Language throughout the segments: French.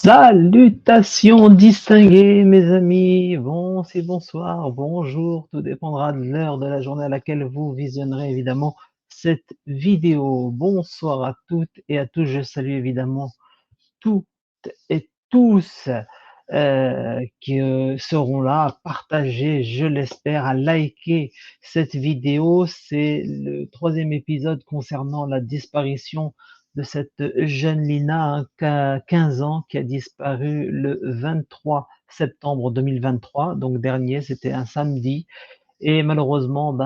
Salutations distinguées, mes amis. Bon, c'est bonsoir, bonjour. Tout dépendra de l'heure de la journée à laquelle vous visionnerez évidemment cette vidéo. Bonsoir à toutes et à tous. Je salue évidemment toutes et tous qui seront là à partager, je l'espère, à liker cette vidéo. C'est le troisième épisode concernant la disparition de cette jeune Lina, qui a 15 ans, qui a disparu le 23 septembre 2023, donc dernier, c'était un samedi. Et malheureusement,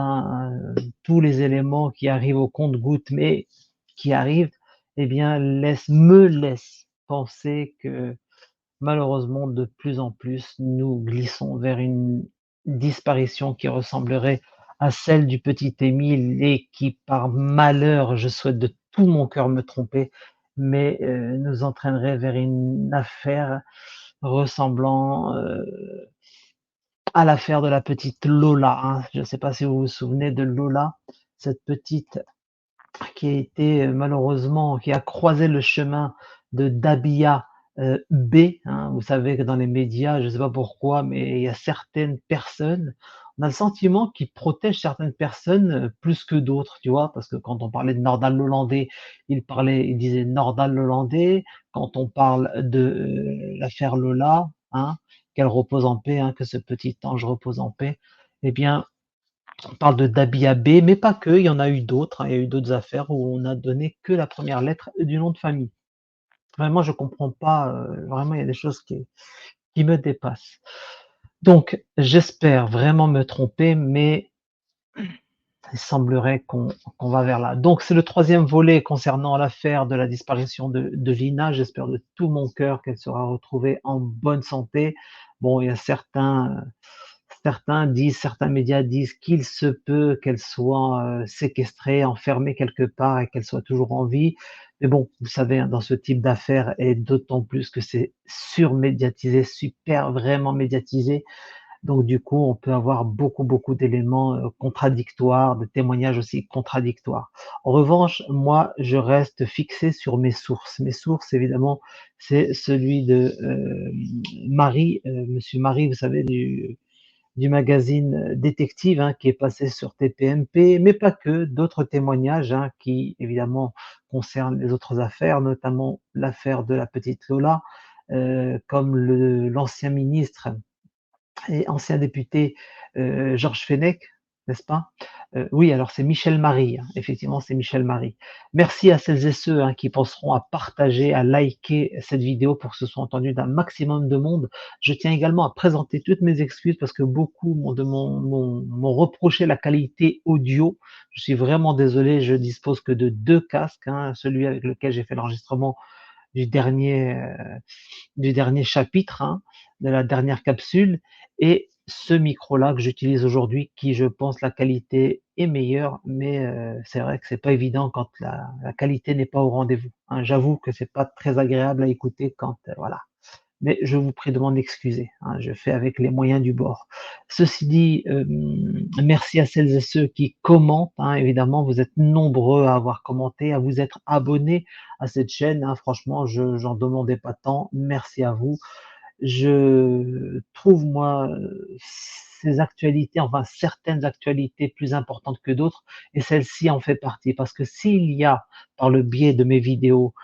tous les éléments qui arrivent au compte-gouttes, mais qui arrivent, eh bien, me laissent penser que malheureusement, de plus en plus, nous glissons vers une disparition qui ressemblerait à celle du petit Émile et qui, par malheur, je souhaite de tout mon cœur me tromper, mais nous entraînerait vers une affaire ressemblant à l'affaire de la petite Lola, hein. Je ne sais pas si vous vous souvenez de Lola, cette petite qui a été malheureusement, qui a croisé le chemin de Dabia B. Hein. Vous savez que dans les médias, je ne sais pas pourquoi, mais il y a certaines personnes, on a le sentiment qu'ils protègent certaines personnes plus que d'autres, tu vois, parce que quand on parlait de Nordal Lelandais, il disait Nordal Lelandais. Quand on parle de l'affaire Lola, hein, qu'elle repose en paix, hein, que ce petit ange repose en paix, eh bien, on parle de Dabia B, mais pas que, il y en a eu d'autres, hein, il y a eu d'autres affaires où on a donné que la première lettre du nom de famille. Vraiment, je comprends pas, vraiment, il y a des choses qui me dépassent. Donc, j'espère vraiment me tromper, mais il semblerait qu'on va vers là. Donc, c'est le troisième volet concernant l'affaire de la disparition de Lina. J'espère de tout mon cœur qu'elle sera retrouvée en bonne santé. Bon, il y a certains médias disent qu'il se peut qu'elle soit séquestrée, enfermée quelque part et qu'elle soit toujours en vie. Mais bon, vous savez, hein, dans ce type d'affaires, et d'autant plus que c'est surmédiatisé, super vraiment médiatisé, donc du coup, on peut avoir beaucoup d'éléments contradictoires, de témoignages aussi contradictoires. En revanche, moi, je reste fixé sur mes sources. Mes sources, évidemment, c'est celui de Marie, Monsieur Marie, vous savez, du magazine Détective, hein, qui est passé sur TPMP, mais pas que, d'autres témoignages, hein, qui évidemment concernent les autres affaires, notamment l'affaire de la petite Lola, comme l'ancien ministre et ancien député Georges Fenech, n'est-ce pas? Oui, alors c'est Michel Marie, hein, effectivement, c'est Michel Marie. Merci à celles et ceux hein, qui penseront à partager, à liker cette vidéo pour que ce soit entendu d'un maximum de monde. Je tiens également à présenter toutes mes excuses parce que beaucoup m'ont reproché la qualité audio. Je suis vraiment désolé, je dispose que de deux casques, hein, celui avec lequel j'ai fait l'enregistrement du dernier, euh, du dernier chapitre, hein, de la dernière capsule, et ce micro-là que j'utilise aujourd'hui, qui je pense la qualité est meilleure, mais c'est vrai que c'est pas évident quand la qualité n'est pas au rendez-vous. Hein. J'avoue que c'est pas très agréable à écouter quand voilà. Mais je vous prie de m'en excuser. Hein, je fais avec les moyens du bord. Ceci dit, merci à celles et ceux qui commentent. Hein, évidemment, vous êtes nombreux à avoir commenté, à vous être abonnés à cette chaîne. Hein, franchement, je j'en demandais pas tant. Merci à vous. Je trouve moi ces actualités, enfin certaines actualités plus importantes que d'autres, et celle-ci en fait partie. Parce que s'il y a, par le biais de mes vidéos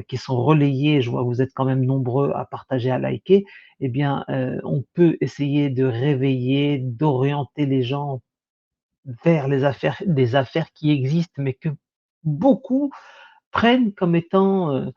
qui sont relayées, je vois que vous êtes quand même nombreux à partager, à liker, eh bien on peut essayer de réveiller, d'orienter les gens vers des affaires qui existent, mais que beaucoup prennent comme étant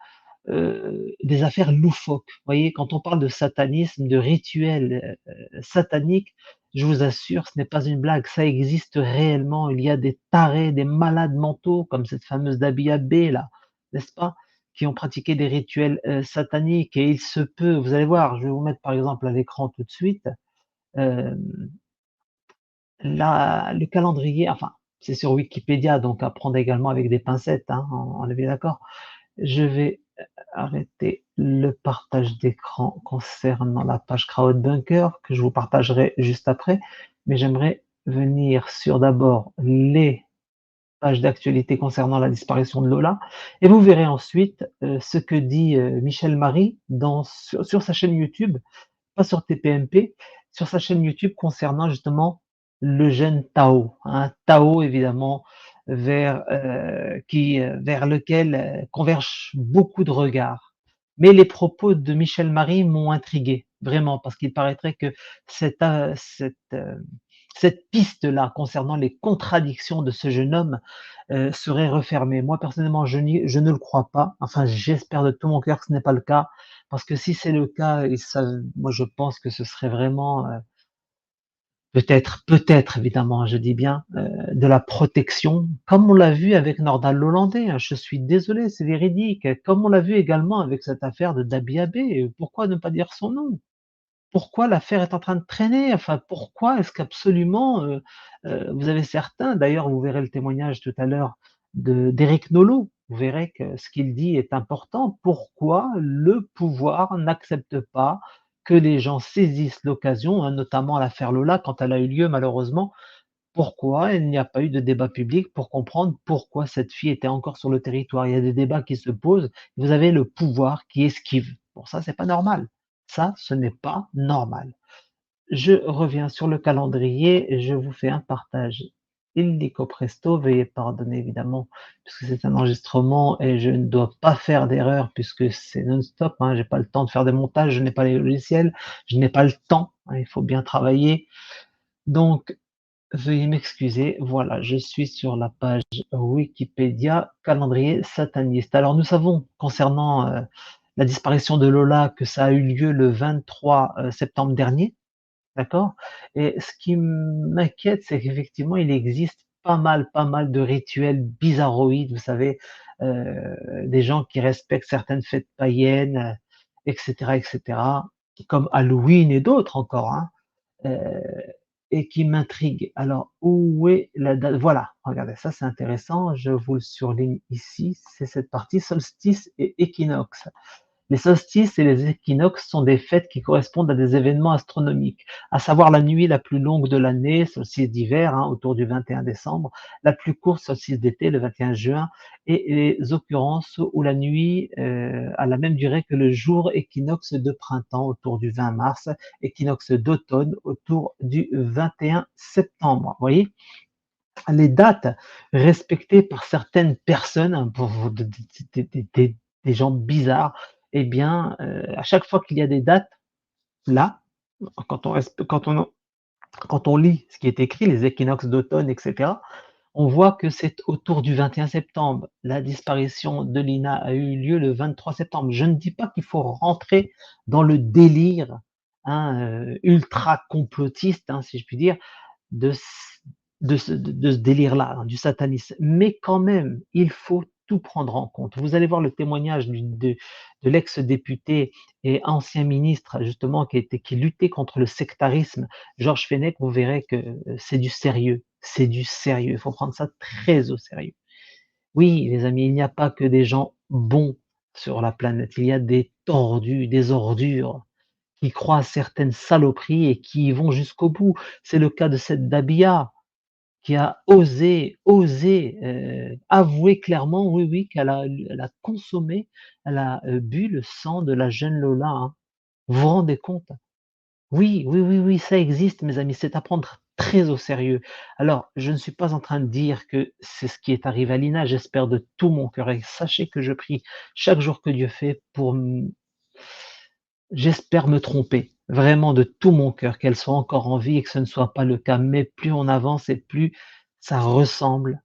des affaires loufoques. Vous voyez, quand on parle de satanisme, de rituels sataniques, je vous assure, ce n'est pas une blague, ça existe réellement. Il y a des tarés, des malades mentaux, comme cette fameuse Dabia B, là, n'est-ce pas, qui ont pratiqué des rituels sataniques. Et il se peut, vous allez voir, je vais vous mettre par exemple à l'écran tout de suite, euh, le calendrier, enfin, c'est sur Wikipédia, donc à prendre également avec des pincettes, hein, on est bien d'accord. Je vais arrêter le partage d'écran concernant la page CrowdBunker que je vous partagerai juste après, mais j'aimerais venir sur d'abord page d'actualité concernant la disparition de Lola et vous verrez ensuite, ce que dit, Michel Marie sur sa chaîne YouTube, pas sur TPMP, sur sa chaîne YouTube concernant justement le gène Tao, hein. Tao évidemment vers lequel, convergent beaucoup de regards. Mais les propos de Michel Marie m'ont intrigué, vraiment, parce qu'il paraîtrait que cette, heu, cette, heu, cette piste-là concernant les contradictions de ce jeune homme, serait refermée. Moi personnellement, je ne le crois pas, enfin j'espère de tout mon cœur que ce n'est pas le cas, parce que si c'est le cas et ça moi je pense que ce serait vraiment, peut-être évidemment, je dis bien, de la protection, comme on l'a vu avec Nordal Lelandais, hein. Je suis désolé, c'est véridique. Comme on l'a vu également avec cette affaire de Dabi Habé, pourquoi ne pas dire son nom? Pourquoi l'affaire est en train de traîner? Enfin, pourquoi est-ce qu'absolument, vous avez certains d'ailleurs, vous verrez le témoignage tout à l'heure d'Éric Nolot, vous verrez que ce qu'il dit est important. Pourquoi le pouvoir n'accepte pas que les gens saisissent l'occasion, hein, notamment l'affaire Lola quand elle a eu lieu malheureusement, pourquoi il n'y a pas eu de débat public pour comprendre pourquoi cette fille était encore sur le territoire? Il y a des débats qui se posent, vous avez le pouvoir qui esquive. Bon ça, c'est pas normal. Ça, ce n'est pas normal. Je reviens sur le calendrier et je vous fais un partage illico presto. Veuillez pardonner évidemment, puisque c'est un enregistrement et je ne dois pas faire d'erreur puisque c'est non-stop, hein. J'ai pas le temps de faire des montages, je n'ai pas les logiciels, je n'ai pas le temps, hein, il faut bien travailler. Donc veuillez m'excuser, voilà, je suis sur la page Wikipédia, calendrier sataniste. Alors nous savons concernant, la disparition de Lola que ça a eu lieu le 23, septembre dernier, d'accord? Et ce qui m'inquiète, c'est qu'effectivement il existe pas mal de rituels bizarroïdes, vous savez, des gens qui respectent certaines fêtes païennes, et cetera, comme Halloween et d'autres encore, hein. Heu et qui m'intrigue. Alors, où est la date? Voilà, regardez, ça c'est intéressant, je vous le surligne ici, c'est cette partie solstice et équinoxe. Les solstices et les équinoxes sont des fêtes qui correspondent à des événements astronomiques, à savoir la nuit la plus longue de l'année, solstice d'hiver, hein, autour du 21 décembre, la plus courte, solstice d'été, le 21 juin, et les occurrences où la nuit a la même durée que le jour, équinoxe de printemps autour du 20 mars, équinoxe d'automne autour du 21 septembre. Vous voyez, les dates respectées par certaines personnes, hein, pour des gens bizarres, eh bien, à chaque fois qu'il y a des dates, là, quand on resp quand on lit ce qui est écrit, les équinoxes d'automne et cetera, on voit que c'est autour du 21 septembre. La disparition de Lina a eu lieu le 23 septembre. Je ne dis pas qu'il faut rentrer dans le délire, hein, ultra complotiste, hein, si je puis dire, de ce délire-là, hein, du satanisme. Mais quand même, il faut tout prendre en compte. Vous allez voir le témoignage de l'ex-député et ancien ministre, justement, qui luttait contre le sectarisme, Georges Fenech, vous verrez que c'est du sérieux. C'est du sérieux. Il faut prendre ça très au sérieux. Oui, les amis, il n'y a pas que des gens bons sur la planète. Il y a des tordus, des ordures qui croient à certaines saloperies et qui y vont jusqu'au bout. C'est le cas de cette Dabia qui a osé, avouer clairement, oui, oui, elle a consommé, elle a, bu le sang de la jeune Lola, hein. Vous vous rendez compte? Oui, oui, oui, oui, ça existe mes amis, c'est à prendre très au sérieux. Alors, je ne suis pas en train de dire que c'est ce qui est arrivé à Lina, j'espère de tout mon cœur et sachez que je prie chaque jour que Dieu fait pour j'espère me tromper, vraiment de tout mon cœur, qu'elle soit encore en vie et que ce ne soit pas le cas. Mais plus on avance et plus ça ressemble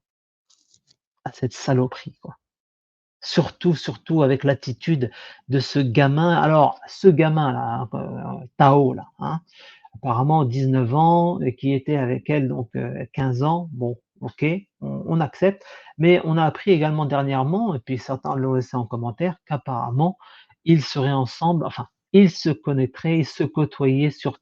à cette saloperie, quoi. Surtout avec l'attitude de ce gamin. Alors, ce gamin-là, hein, Tao, là, hein, apparemment 19 ans, et qui était avec elle donc 15 ans. Bon, ok, on accepte. Mais on a appris également dernièrement, et puis certains l'ont laissé en commentaire, qu'apparemment ils seraient ensemble, enfin ils se connaîtraient, ils se côtoyaient sur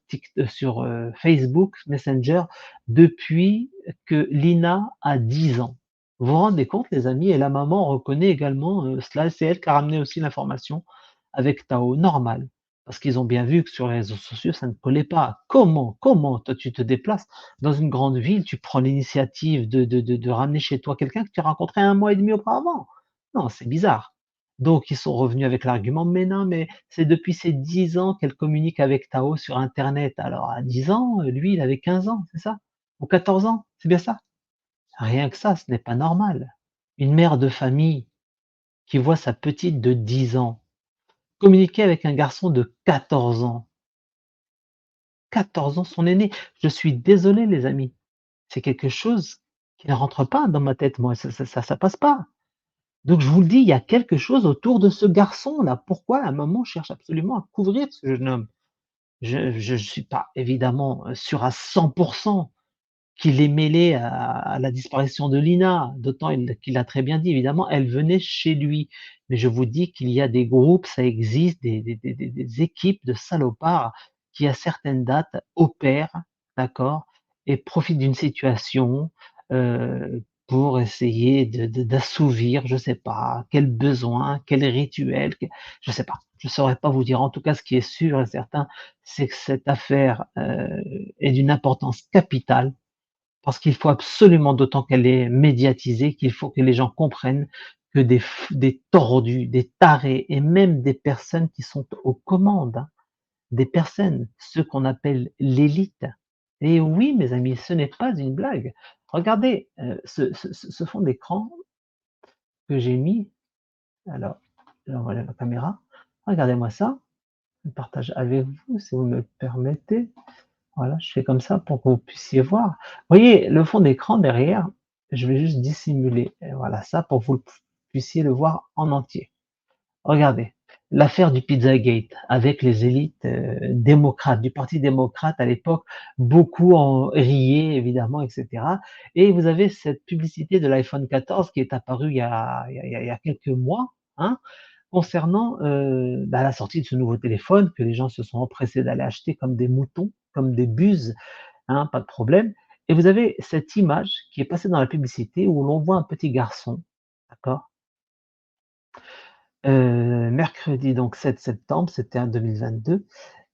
Facebook Messenger depuis que Lina a 10 ans. Vous vous rendez compte, les amis, et la maman reconnaît également cela, c'est elle qui a ramené aussi l'information avec Tao, normal. Parce qu'ils ont bien vu que sur les réseaux sociaux, ça ne collait pas. Comment toi tu te déplaces dans une grande ville, tu prends l'initiative de ramener chez toi quelqu'un que tu as rencontré 1 mois et demi auparavant? Non, c'est bizarre. Donc ils sont revenus avec l'argument: «Mais non, mais c'est depuis ses 10 ans qu'elle communique avec Tao sur internet». Alors à 10 ans, lui il avait 15 ans, c'est ça? Ou 14 ans, c'est bien ça? Rien que ça, ce n'est pas normal. Une mère de famille qui voit sa petite de 10 ans communiquer avec un garçon de 14 ans. 14 ans, son aîné. Je suis désolé les amis, c'est quelque chose qui ne rentre pas dans ma tête, moi, ça passe pas. Donc je vous le dis, il y a quelque chose autour de ce garçon-là. Pourquoi la maman cherche absolument à couvrir ce jeune homme? Je suis pas évidemment, sûr à 100 qu'il est mêlé à la disparition de Lina, d'autant qu'il a très bien dit, évidemment, elle venait chez lui. Mais je vous dis qu'il y a des groupes, ça existe, des équipes de salopards qui, à certaines dates, opèrent, d'accord, et profitent d'une situation pour essayer d'assouvir, je sais pas, quel besoin, quel rituel, je sais pas. Je saurais pas vous dire. En tout cas, ce qui est sûr et certain, c'est que cette affaire est d'une importance capitale parce qu'il faut absolument, d'autant qu'elle est médiatisée, qu'il faut que les gens comprennent que des tordus, des tarés et même des personnes qui sont aux commandes, hein, des personnes, ceux qu'on appelle l'élite. Et oui, mes amis, ce n'est pas une blague. Regardez ce fond d'écran que j'ai mis. Alors, là, voilà la caméra. Regardez-moi ça. Je partage avec vous, si vous me le permettez. Voilà, je fais comme ça pour que vous puissiez voir. Vous voyez le fond d'écran derrière, je vais juste dissimuler, voilà ça pour que vous puissiez le voir en entier. Regardez, l'affaire du Pizzagate avec les élites, démocrates, du parti démocrate à l'époque, beaucoup en riaient évidemment et cetera, et vous avez cette publicité de l'iPhone 14 qui est apparue il y a quelques mois, hein, concernant, la sortie de ce nouveau téléphone que les gens se sont empressés d'aller acheter comme des moutons, comme des buses, hein, pas de problème. Et vous avez cette image qui est passée dans la publicité où l'on voit un petit garçon, d'accord? Mercredi donc 7 septembre, c'était en 2022,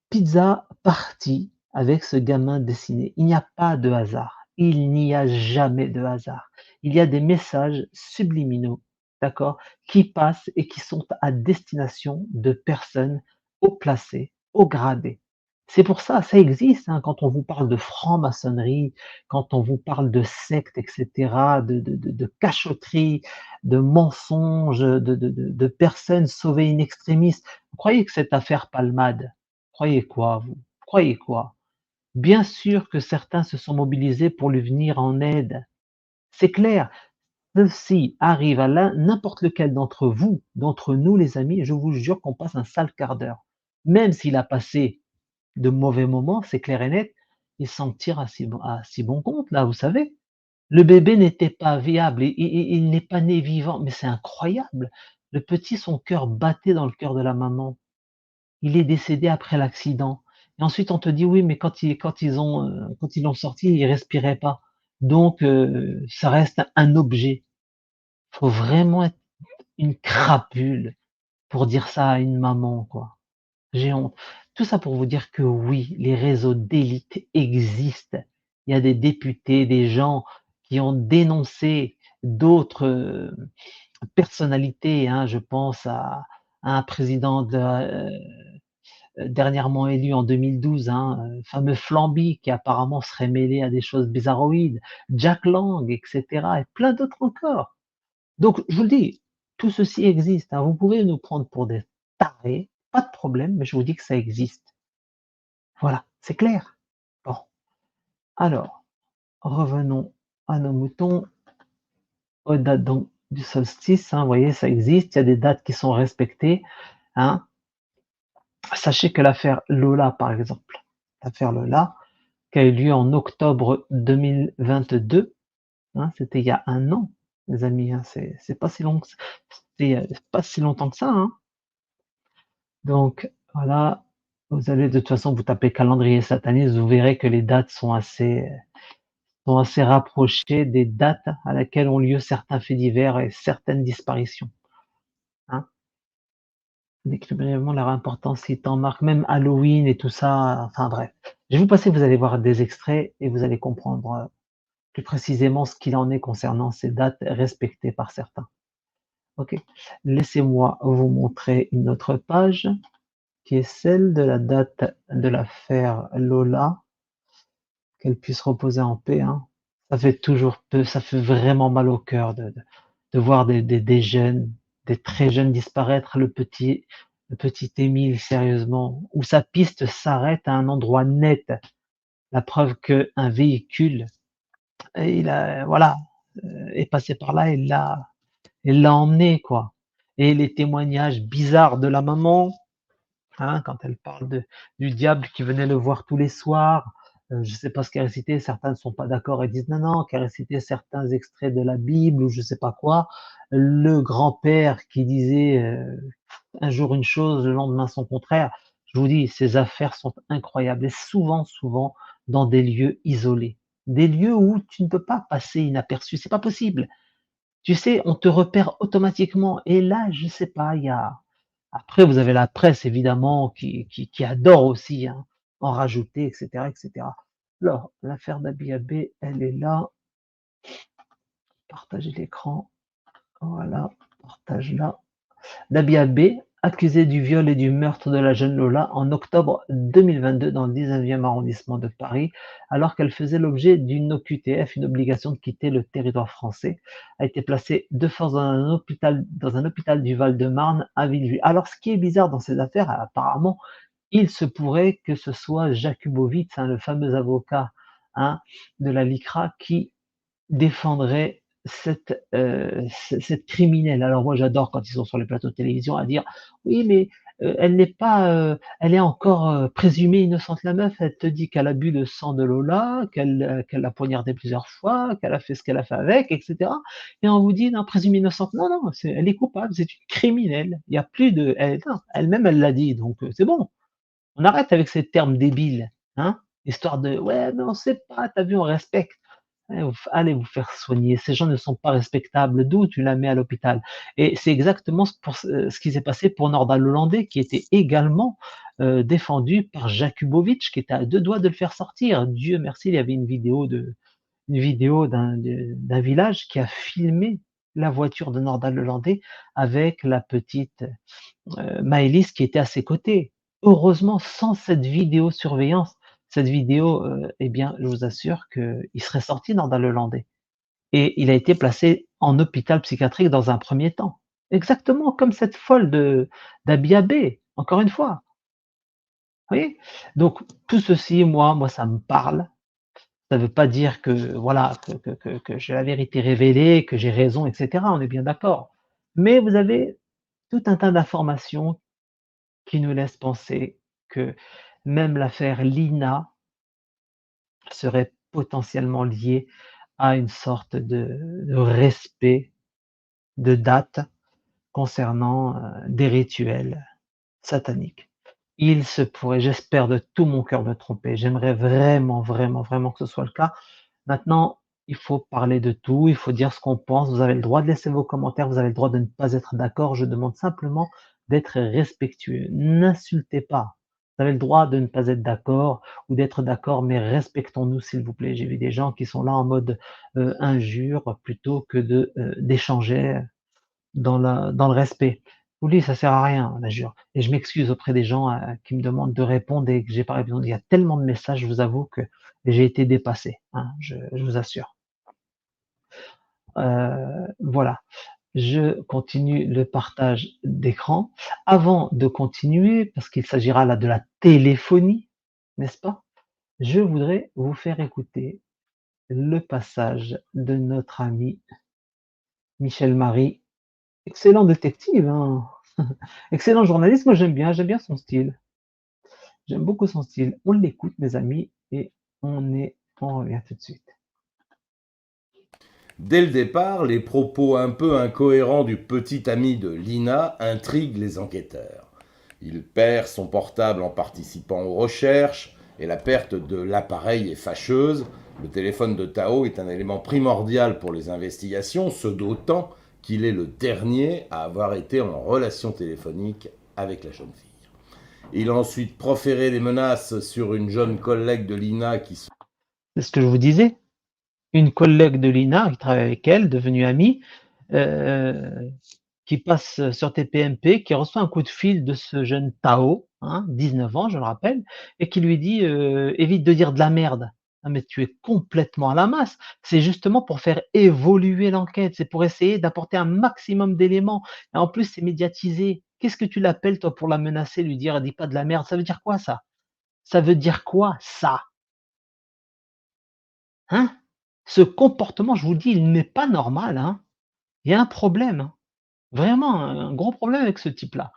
pizza party avec ce gamin dessiné. Il n'y a pas de hasard. Il n'y a jamais de hasard. Il y a des messages subliminaux, d'accord, qui passent et qui sont à destination de personnes haut placées, haut gradées. C'est pour ça, ça existe, hein, quand on vous parle de franc-maçonnerie, quand on vous parle de sectes et cetera, de cachotterie, de mensonges, de personnes sauvées in extremis. Vous croyez que cette affaire Palmade, croyez quoi vous? Croyez quoi? Bien sûr que certains se sont mobilisés pour lui venir en aide. C'est clair. Ceci arrive à n'importe lequel d'entre vous, d'entre nous les amis, je vous jure qu'on passe un sale quart d'heure. Même s'il a passé de mauvais moments, c'est clair et net, il s'en tire à si bon compte là, vous savez. Le bébé n'était pas viable, il n'est pas né vivant, mais c'est incroyable. Le petit, son cœur battait dans le cœur de la maman. Il est décédé après l'accident. Et ensuite, on te dit: «Oui, mais quand ils l'ont sorti, il respirait pas». Donc ça reste un objet. Faut vraiment être une crapule pour dire ça à une maman, quoi. J'ai honte. Tout ça pour vous dire que oui, les réseaux d'élite existent. Il y a des députés, des gens qui ont dénoncé d'autres, personnalités, hein. Je pense à un président dernièrement élu en 2012, hein, fameux Flamby qui apparemment serait mêlé à des choses bizarroïdes, Jack Lang et cetera et plein d'autres encore. Donc je vous le dis, tout ceci existe, hein. Vous pouvez nous prendre pour des tarés, pas de problème, mais je vous dis que ça existe. Voilà, c'est clair? Bon, alors revenons à nos moutons, aux dates donc du solstice, hein, vous voyez, ça existe, il y a des dates qui sont respectées, hein. Sachez que l'affaire Lola, par exemple, l'affaire Lola, qui a eu lieu en octobre 2022, hein, c'était il y a 1 an, les amis, hein, c'est pas si long que c'est pas si longtemps que ça, hein. Donc voilà, vous allez de toute façon vous tapez calendrier sataniste, vous verrez que les dates sont assez rapprochées des dates à laquelle ont lieu certains faits divers et certaines disparitions, hein. décris brièvement leur importance, si t'en marques, même Halloween et tout ça, enfin bref. Je vais vous passer, vous allez voir des extraits et vous allez comprendre plus précisément ce qu'il en est concernant ces dates respectées par certains. Ok. Laissez-moi vous montrer une autre page qui est celle de la date de l'affaire Lola, qu'elle puisse reposer en paix, hein. Ça fait toujours peu, ça fait vraiment mal au cœur de voir des jeunes, des très jeunes disparaître, le petit Émile, sérieusement, où sa piste s'arrête à un endroit net. La preuve qu'un véhicule, voilà, est passé par là et l'a emmené, quoi. Et les témoignages bizarres de la maman, hein, quand elle parle du diable qui venait le voir tous les soirs. Je ne sais pas ce qu'elle récitait, certains ne sont pas d'accord et disent non, non, qu'elle récitait certains extraits de la Bible ou je ne sais pas quoi. Le grand-père qui disait un jour une chose, le lendemain son contraire. Je vous dis, ces affaires sont incroyables et souvent, souvent dans des lieux isolés. Des lieux où tu ne peux pas passer inaperçu, c'est pas possible. Tu sais, on te repère automatiquement. Et là, je sais pas, il y a. Après, vous avez la presse évidemment qui adore aussi hein, en rajouter, etc., etc. Alors, l'affaire d'Abiabé, elle est là. Partager l'écran. Voilà, partage là. Dabia B, accusée du viol et du meurtre de la jeune Lola en octobre 2022 dans le 19e arrondissement de Paris, alors qu'elle faisait l'objet d'une OQTF, une obligation de quitter le territoire français, a été placée de force dans un hôpital du Val-de-Marne à Villejuif. Alors, ce qui est bizarre dans ces affaires, apparemment, il se pourrait que ce soit Jakubowicz, hein, le fameux avocat hein, de la LICRA, qui défendrait cette criminelle. Alors moi j'adore quand ils sont sur les plateaux de télévision à dire oui mais elle n'est pas, elle est encore présumée innocente la meuf. Elle te dit qu'elle a bu le sang de Lola, qu'elle l'a poignardé plusieurs fois, qu'elle a fait ce qu'elle a fait avec, etc. Et on vous dit non présumée innocente. Non non, elle est coupable, c'est une criminelle. Il y a plus de, non, elle-même elle l'a dit donc c'est bon. On arrête avec ces termes débiles, hein. Histoire de ouais mais on sait pas, t'as vu on respecte. Allez vous faire soigner, ces gens ne sont pas respectables, d'où tu la mets à l'hôpital? Et c'est exactement ce qui s'est passé pour Nordal Lelandais, qui était également défendu par Jakubowicz, qui était à deux doigts de le faire sortir. Dieu merci, il y avait une vidéo d'un village qui a filmé la voiture de Nordal Lelandais avec la petite Maëlys qui était à ses côtés. Heureusement, sans cette vidéosurveillance, cette vidéo, eh bien, je vous assure qu'il serait sorti dans le Landais. Et il a été placé en hôpital psychiatrique dans un premier temps. Exactement comme cette folle d'Abiabé, encore une fois. Vous voyez? Donc, tout ceci, moi, ça me parle. Ça ne veut pas dire que, voilà, que j'ai la vérité révélée, que j'ai raison, etc. On est bien d'accord. Mais vous avez tout un tas d'informations qui nous laisse penser que même l'affaire Lina serait potentiellement liée à une sorte de respect de date concernant des rituels sataniques. Il se pourrait, j'espère de tout mon cœur me tromper. J'aimerais vraiment, vraiment, vraiment que ce soit le cas. Maintenant, il faut parler de tout, il faut dire ce qu'on pense. Vous avez le droit de laisser vos commentaires, vous avez le droit de ne pas être d'accord. Je demande simplement d'être respectueux. N'insultez pas. Vous avez le droit de ne pas être d'accord ou d'être d'accord, mais respectons-nous, s'il vous plaît. J'ai vu des gens qui sont là en mode injure plutôt que d'échanger dans le respect. Oui, ça sert à rien, l'injure. Et je m'excuse auprès des gens qui me demandent de répondre et que j'ai pas répondu. Il y a tellement de messages, je vous avoue que j'ai été dépassé, hein, je vous assure. Voilà, je continue le partage d'écran. Avant de continuer, parce qu'il s'agira là de la téléphonie, n'est-ce pas? Je voudrais vous faire écouter le passage de notre ami Michel Marie. Excellent détective, hein. Excellent journaliste, moi j'aime bien son style. J'aime beaucoup son style. On l'écoute, mes amis, et on revient tout de suite. Dès le départ, les propos un peu incohérents du petit ami de Lina intriguent les enquêteurs. Il perd son portable en participant aux recherches, et la perte de l'appareil est fâcheuse. Le téléphone de Tao est un élément primordial pour les investigations, ce d'autant qu'il est le dernier à avoir été en relation téléphonique avec la jeune fille. Il a ensuite proféré des menaces sur une jeune collègue de l'INA qui se... C'est ce que je vous disais. Une collègue de l'INA qui travaille avec elle, devenue amie, euh, qui passe sur TPMP, qui reçoit un coup de fil de ce jeune Tao, 19 ans, je le rappelle, et qui lui dit évite de dire de la merde. Ah, mais tu es complètement à la masse. C'est justement pour faire évoluer l'enquête, c'est pour essayer d'apporter un maximum d'éléments. Et en plus, c'est médiatisé. Qu'est-ce que tu l'appelles, toi, pour la menacer, lui dire dis pas de la merde? Ça veut dire quoi, ça? Ça veut dire quoi, ça? Hein? Ce comportement, je vous dis, il n'est pas normal, hein. Il y a un problème, hein. Vraiment un gros problème avec ce type-là.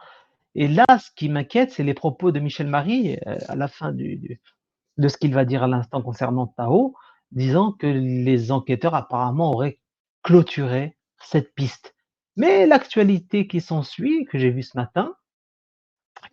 Et là, ce qui m'inquiète, c'est les propos de Michel Marie à la fin de ce qu'il va dire à l'instant concernant Tao, disant que les enquêteurs apparemment auraient clôturé cette piste. Mais l'actualité qui s'ensuit, que j'ai vue ce matin,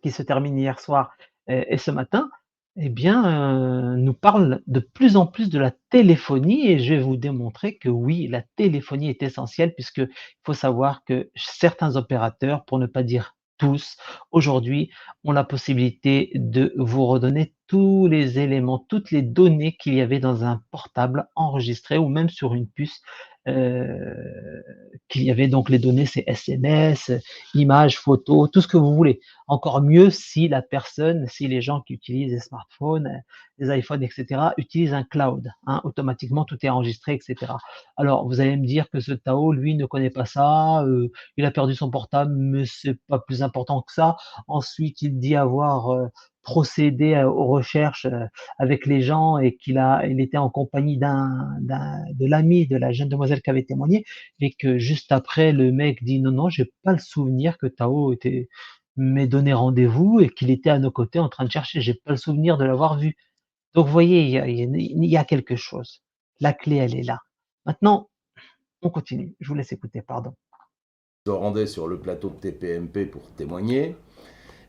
qui se termine hier soir et ce matin, eh bien, nous parle de plus en plus de la téléphonie et je vais vous démontrer que oui, la téléphonie est essentielle puisqu'il faut savoir que certains opérateurs, pour ne pas dire tous, aujourd'hui, ont la possibilité de vous redonner tous les éléments, toutes les données qu'il y avait dans un portable enregistré ou même sur une puce, qu'il y avait donc les données, c'est SMS, images, photos, tout ce que vous voulez. Encore mieux si la personne, si les gens qui utilisent des smartphones, des iPhones, etc., utilisent un cloud. Automatiquement, tout est enregistré, etc. Alors, vous allez me dire que ce Tao, lui, ne connaît pas ça, il a perdu son portable, mais c'est pas plus important que ça. Ensuite, il dit avoir procédé aux recherches avec les gens et il était en compagnie de l'ami de la jeune demoiselle qui avait témoigné, et que juste après, le mec dit non, non, j'ai pas le souvenir que Tao m'ait donné rendez-vous et qu'il était à nos côtés en train de chercher. J'ai pas le souvenir de l'avoir vu. Donc, vous voyez, il y a quelque chose. La clé, elle est là. Maintenant, on continue. Je vous laisse écouter, pardon. se rendait sur le plateau de TPMP pour témoigner.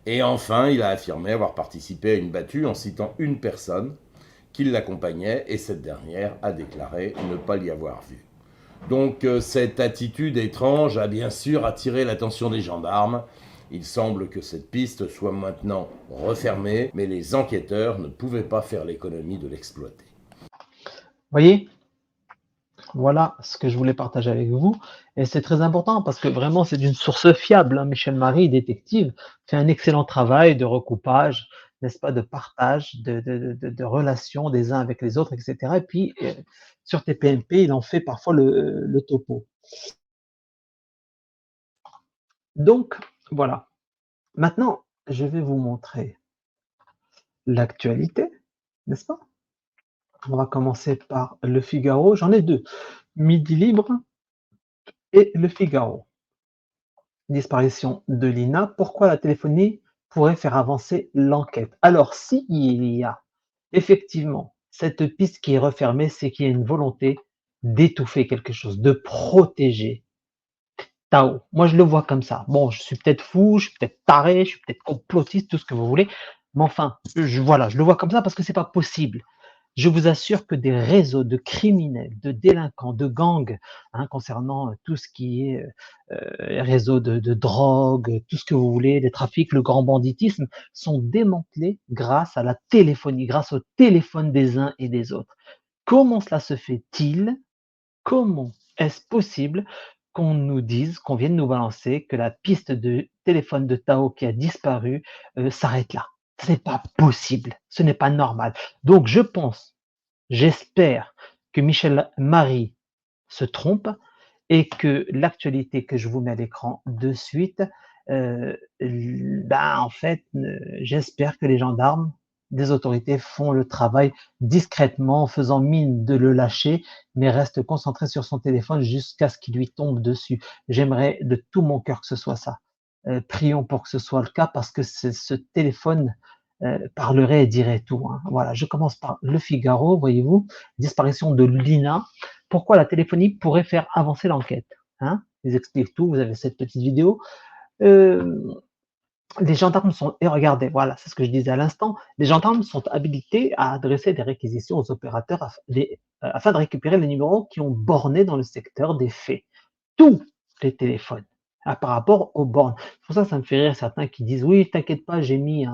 Et enfin, il a affirmé avoir participé à une battue en citant une personne qui l'accompagnait et cette dernière a déclaré ne pas l'y avoir vu. Donc cette attitude étrange a bien sûr attiré l'attention des gendarmes. Il semble que cette piste soit maintenant refermée, mais les enquêteurs ne pouvaient pas faire l'économie de l'exploiter. Vous voyez, voilà ce que je voulais partager avec vous. Et c'est très important parce que vraiment, c'est d'une source fiable. Michel Marie, détective, fait un excellent travail de recoupage, n'est-ce pas, de partage, de relations des uns avec les autres, etc. Et puis, sur TPMP, il en fait parfois le topo. Donc, voilà. Maintenant, je vais vous montrer l'actualité, n'est-ce pas? On va commencer par Le Figaro. J'en ai deux. Midi Libre et Le Figaro. Disparition de Lina. Pourquoi la téléphonie pourrait faire avancer l'enquête? Alors, s'il y a effectivement cette piste qui est refermée, c'est qu'il y a une volonté d'étouffer quelque chose, de protéger Tao. Moi, je le vois comme ça. Bon, je suis peut-être fou, je suis peut-être taré, je suis peut-être complotiste, tout ce que vous voulez. Mais enfin, voilà, je le vois comme ça parce que c'est pas possible. Je vous assure que des réseaux de criminels, de délinquants, de gangs, concernant tout ce qui est réseau de drogue, tout ce que vous voulez, les trafics, le grand banditisme, sont démantelés grâce à la téléphonie, grâce au téléphone des uns et des autres. Comment cela se fait-il? Comment est-ce possible qu'on nous dise, qu'on vienne nous balancer que la piste de téléphone de Tao qui a disparu s'arrête là? Ce n'est pas possible, ce n'est pas normal. Donc je pense, j'espère que Michel Marie se trompe et que l'actualité que je vous mets à l'écran de suite, en fait, j'espère que les gendarmes des autorités font le travail discrètement, en faisant mine de le lâcher, mais restent concentrés sur son téléphone jusqu'à ce qu'il lui tombe dessus. J'aimerais de tout mon cœur que ce soit ça. Prions pour que ce soit le cas parce que ce téléphone parlerait et dirait tout. Voilà, je commence par Le Figaro, voyez-vous, disparition de Lina. Pourquoi la téléphonie pourrait faire avancer l'enquête? Ils expliquent tout, vous avez cette petite vidéo. Euh, les gendarmes sont, et regardez, voilà, c'est ce que je disais à l'instant, les gendarmes sont habilités à adresser des réquisitions aux opérateurs afin de récupérer les numéros qui ont borné dans le secteur des faits. Tous les téléphones. par rapport aux bornes. C'est pour ça que ça me fait rire certains qui disent: «Oui, t'inquiète pas, j'ai mis,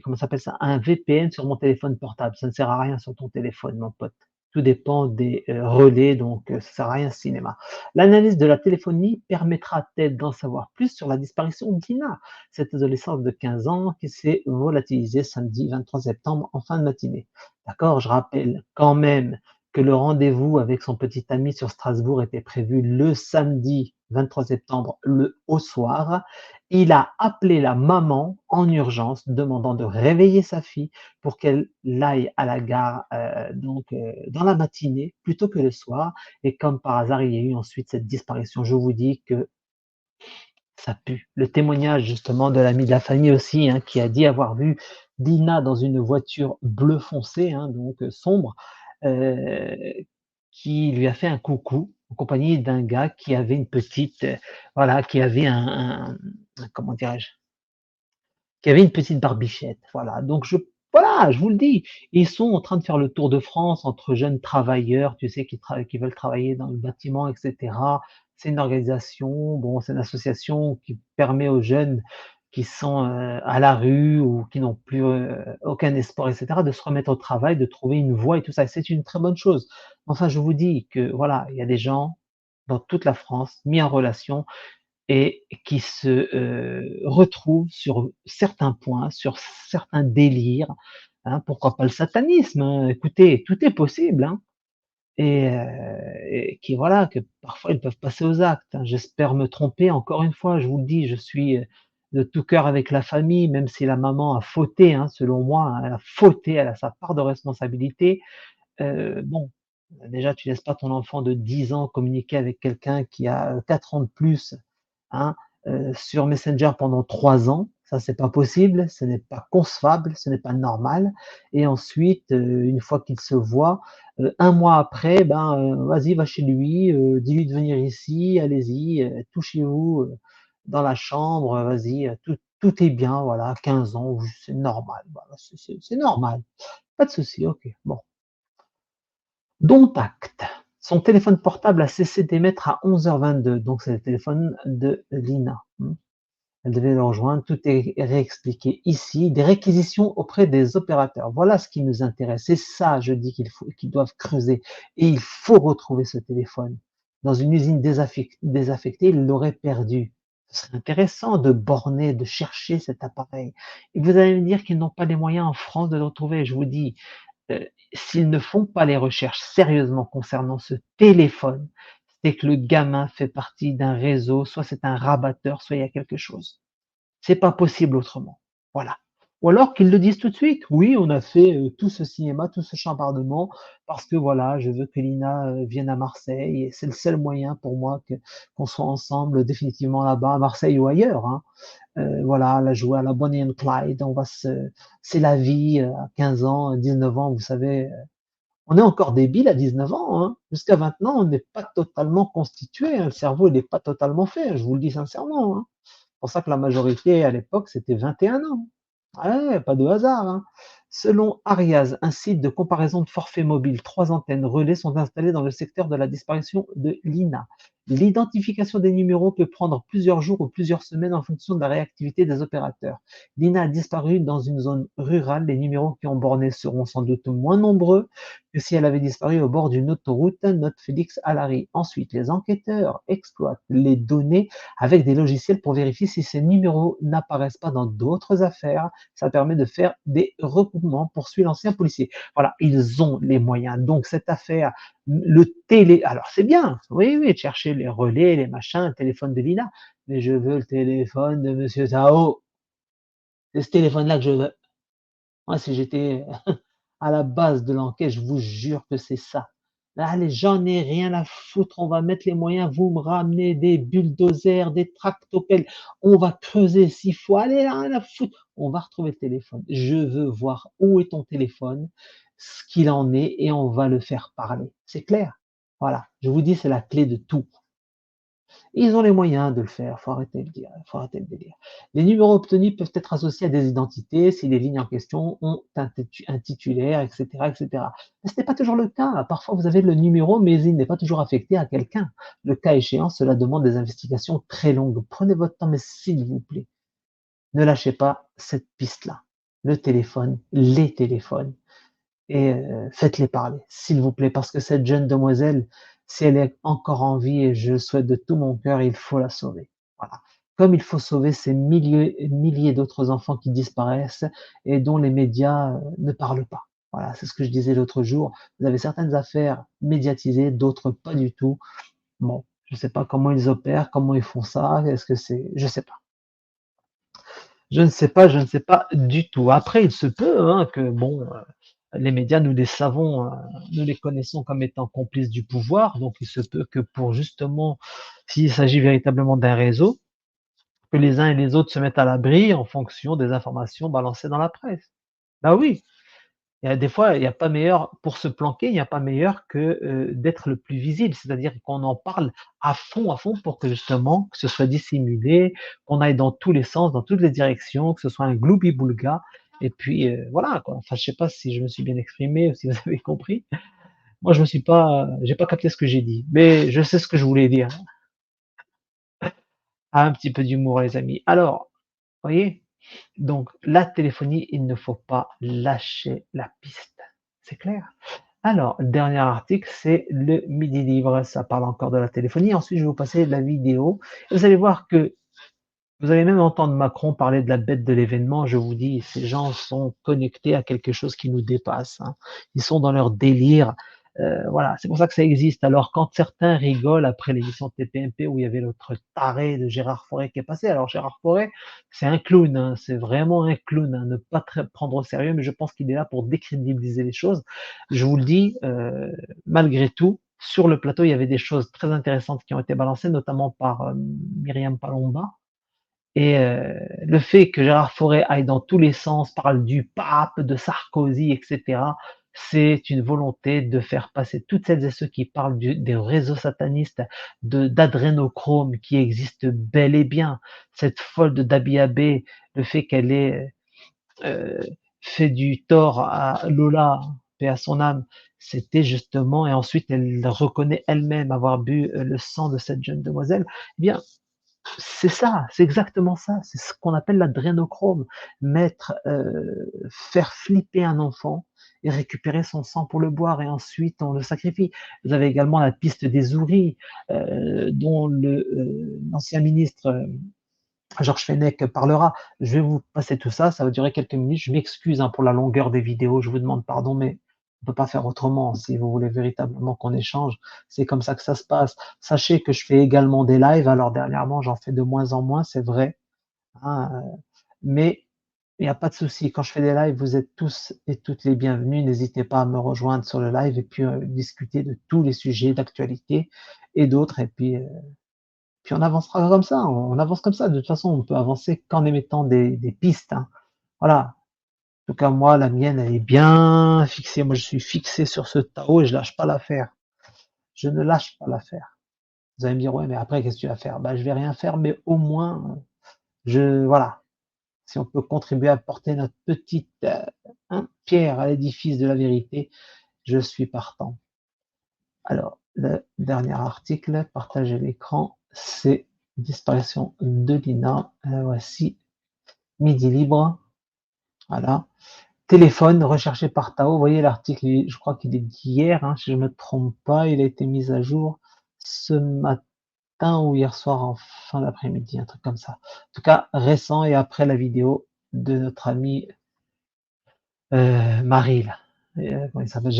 comment ça s'appelle ça? Un VPN sur mon téléphone portable». Ça ne sert à rien sur ton téléphone, mon pote. Tout dépend des, relais, donc ça sert à rien ce cinéma. L'analyse de la téléphonie permettra-t-elle d'en savoir plus sur la disparition d'Ina, cette adolescente de 15 ans qui s'est volatilisée samedi 23 septembre en fin de matinée? D'accord? Je rappelle quand même que le rendez-vous avec son petit ami sur Strasbourg était prévu le samedi 23 septembre au soir. Il a appelé la maman en urgence, demandant de réveiller sa fille pour qu'elle aille à la gare dans la matinée plutôt que le soir. Et comme par hasard, il y a eu ensuite cette disparition. Je vous dis que ça pue. Le témoignage justement de l'ami de la famille aussi, hein, qui a dit avoir vu Dina dans une voiture bleu foncé, hein, donc sombre, heu, qui lui a fait un coucou en compagnie d'un gars qui avait une petite, voilà, qui avait comment dirais-je? Qui avait une petite barbichette, voilà. Donc voilà, je vous le dis, ils sont en train de faire le tour de France entre jeunes travailleurs, tu sais, qui veulent travailler dans le bâtiment et cetera. C'est une organisation, bon, c'est une association qui permet aux jeunes qui sont, à la rue ou qui n'ont plus, aucun espoir et cetera, de se remettre au travail, de trouver une voie et tout ça et c'est une très bonne chose. Enfin, je vous dis que voilà, il y a des gens dans toute la France mis en relation et qui se, retrouvent sur certains points, sur certains délires, hein. Pourquoi pas le satanisme, hein? Écoutez, tout est possible, hein, et qui voilà, que parfois ils peuvent passer aux actes, hein. J'espère me tromper, encore une fois, je vous le dis, je suis, de tout cœur avec la famille, même si la maman a fauté, hein, selon moi, hein, elle a fauté, elle a sa part de responsabilité. Bon, déjà tu laisses pas ton enfant de 10 ans communiquer avec quelqu'un qui a, 4 ans de plus, hein, sur Messenger pendant 3 ans. Ça, c'est pas possible, ce n'est pas concevable, ce n'est pas normal et ensuite, une fois qu'ils se voient, 1 mois après, ben, vas-y, va chez lui, dis-lui de venir ici, allez-y, touchez-vous, dans la chambre, vas-y, tout est bien, voilà, 15 ans, c'est normal, voilà, c'est normal. Pas de souci, OK, bon. Dont acte. Son téléphone portable a cessé d'émettre à 11h22, donc c'est le téléphone de Lina. Elle devait le rejoindre, tout est réexpliqué ici. Des réquisitions auprès des opérateurs. Voilà ce qui nous intéresse. C'est ça, je dis qu'ils doivent creuser. Et il faut retrouver ce téléphone. Dans une usine désaffectée, il l'aurait perdu. Ce serait intéressant de borner, de chercher cet appareil. Et vous allez me dire qu'ils n'ont pas les moyens en France de le retrouver. Je vous dis, s'ils ne font pas les recherches sérieusement concernant ce téléphone, c'est que le gamin fait partie d'un réseau, soit c'est un rabatteur, soit il y a quelque chose. C'est pas possible autrement. Voilà. Ou alors qu'ils le disent tout de suite. Oui, on a fait tout ce cinéma, tout ce chambardement parce que voilà, je veux que Lina vienne à Marseille et c'est le seul moyen pour moi qu'on soit ensemble définitivement là-bas, à Marseille ou ailleurs, hein. Voilà, elle a joué à la Bonnie and Clyde, c'est la vie à 15 ans, 19 ans, vous savez, on est encore débile à 19 ans, hein. Jusqu'à maintenant, on n'est pas totalement constitué, hein. Le cerveau, il n'est pas totalement fait, je vous le dis sincèrement, hein. C'est pour ça que la majorité à l'époque, c'était 21 ans. Ouais, pas de hasard, hein. Selon Ariaz, un site de comparaison de forfaits mobiles, 3 antennes relais sont installées dans le secteur de la disparition de Lina. L'identification des numéros peut prendre plusieurs jours ou plusieurs semaines en fonction de la réactivité des opérateurs. Lina a disparu dans une zone rurale. Les numéros qui ont borné seront sans doute moins nombreux que si elle avait disparu au bord d'une autoroute, note Félix Allary. Ensuite, les enquêteurs exploitent les données avec des logiciels pour vérifier si ces numéros n'apparaissent pas dans d'autres affaires. Ça permet de faire des recoupements, poursuit l'ancien policier. Voilà, ils ont les moyens. Donc cette affaire, le télé, alors c'est bien, oui, oui, de chercher les relais, les machins, le téléphone de Lina, mais je veux le téléphone de Monsieur Sao. C'est ce téléphone-là que je veux. Moi, si j'étais à la base de l'enquête, je vous jure que c'est ça. Allez, j'en ai rien à foutre, on va mettre les moyens, vous me ramenez des bulldozers, des tractopelles, on va creuser s'il faut, allez, rien à foutre, on va retrouver le téléphone. Je veux voir où est ton téléphone, ce qu'il en est, et on va le faire parler. C'est clair? Voilà, je vous dis, c'est la clé de tout. Ils ont les moyens de le faire, faut arrêter de dire, faut arrêter le délire. Les numéros obtenus peuvent être associés à des identités si les lignes en question ont un titulaire, etc., etc. Mais ce n'est pas toujours le cas. Parfois, vous avez le numéro, mais il n'est pas toujours affecté à quelqu'un. Le cas échéant, cela demande des investigations très longues. Prenez votre temps, mais s'il vous plaît, ne lâchez pas cette piste-là. Le téléphone, les téléphones, et faites-les parler, s'il vous plaît, parce que cette jeune demoiselle, si elle est encore en vie, et je le souhaite de tout mon cœur, il faut la sauver. Voilà. Comme il faut sauver ces milliers et milliers d'autres enfants qui disparaissent et dont les médias ne parlent pas. Voilà, c'est ce que je disais l'autre jour. Vous avez certaines affaires médiatisées, d'autres pas du tout. Bon, je ne sais pas comment ils opèrent, comment ils font ça. Est-ce que c'est, je sais pas. Je ne sais pas du tout. Après, il se peut hein, que bon, les médias, nous les savons, nous les connaissons comme étant complices du pouvoir, donc il se peut que pour justement, s'il s'agit véritablement d'un réseau, que les uns et les autres se mettent à l'abri en fonction des informations balancées dans la presse. Bah oui, il y a des fois, il n'y a pas meilleur pour se planquer, il n'y a pas meilleur que d'être le plus visible, c'est-à-dire qu'on en parle à fond, pour que justement que ce soit dissimulé, qu'on aille dans tous les sens, dans toutes les directions, que ce soit un gloubi-boulga. Et puis voilà quoi. Enfin, je sais pas si je me suis bien exprimé ou si vous avez compris. Moi, je me suis pas, j'ai pas capté ce que j'ai dit, mais je sais ce que je voulais dire. Ah, un petit peu d'humour, les amis. Alors, vous voyez, donc la téléphonie, il ne faut pas lâcher la piste. C'est clair? Alors, le dernier article, c'est le Midi Libre. Ça parle encore de la téléphonie. Ensuite, je vais vous passer la vidéo. Vous allez voir que vous allez même entendre Macron parler de la bête de l'événement. Je vous dis, ces gens sont connectés à quelque chose qui nous dépasse, hein. Ils sont dans leur délire. Voilà, c'est pour ça que ça existe. Alors, quand certains rigolent après l'émission de TPMP où il y avait l'autre taré de Gérard Forêt qui est passé. Alors, Gérard Forêt, c'est un clown, hein, c'est vraiment un clown, hein, ne pas prendre au sérieux, mais je pense qu'il est là pour décrédibiliser les choses. Je vous le dis, malgré tout, sur le plateau, il y avait des choses très intéressantes qui ont été balancées, notamment par Myriam Palomba. Et le fait que Gérard Forêt aille dans tous les sens, parle du pape, de Sarkozy, etc., c'est une volonté de faire passer toutes celles et ceux qui parlent des réseaux satanistes, d'adrénochrome qui existent bel et bien. Cette folle de Dabi Abbé, le fait qu'elle ait euh, fait du tort à Lola, paix à son âme, c'était justement, et ensuite elle reconnaît elle-même avoir bu le sang de cette jeune demoiselle, eh bien, c'est ça, c'est exactement ça. C'est ce qu'on appelle l'adrénochrome. Faire flipper un enfant et récupérer son sang pour le boire et ensuite on le sacrifie. Vous avez également la piste des ouris, dont l'ancien ministre Georges Fenech parlera. Je vais vous passer tout ça, ça va durer quelques minutes. Je m'excuse hein, pour la longueur des vidéos, je vous demande pardon, mais on peut pas faire autrement. Si vous voulez véritablement qu'on échange, c'est comme ça que ça se passe. Sachez que je fais également des lives. Alors dernièrement, j'en fais de moins en moins, c'est vrai, hein, mais il n'y a pas de souci. Quand je fais des lives, vous êtes tous et toutes les bienvenus. N'hésitez pas à me rejoindre sur le live et puis discuter de tous les sujets d'actualité et d'autres. Et puis on avancera comme ça, on avance comme ça. De toute façon, on peut avancer qu'en émettant des pistes, hein. Voilà. En tout cas, moi, la mienne, elle est bien fixée. Moi, je suis fixé sur ce Tao et je lâche pas l'affaire. Je ne lâche pas l'affaire. Vous allez me dire, ouais, mais après, qu'est-ce que tu vas faire? Bah, je vais rien faire, mais au moins, voilà. Si on peut contribuer à porter notre petite pierre à l'édifice de la vérité, je suis partant. Alors, le dernier article, partager l'écran, c'est disparition de Lina. Voici, Midi Libre. Voilà. Téléphone recherché par Tao. Vous voyez l'article, je crois qu'il est d'hier, hein, si je ne me trompe pas. Il a été mis à jour ce matin ou hier soir en fin d'après-midi, un truc comme ça. En tout cas, récent et après la vidéo de notre ami Marie, là. Comment il s'appelle?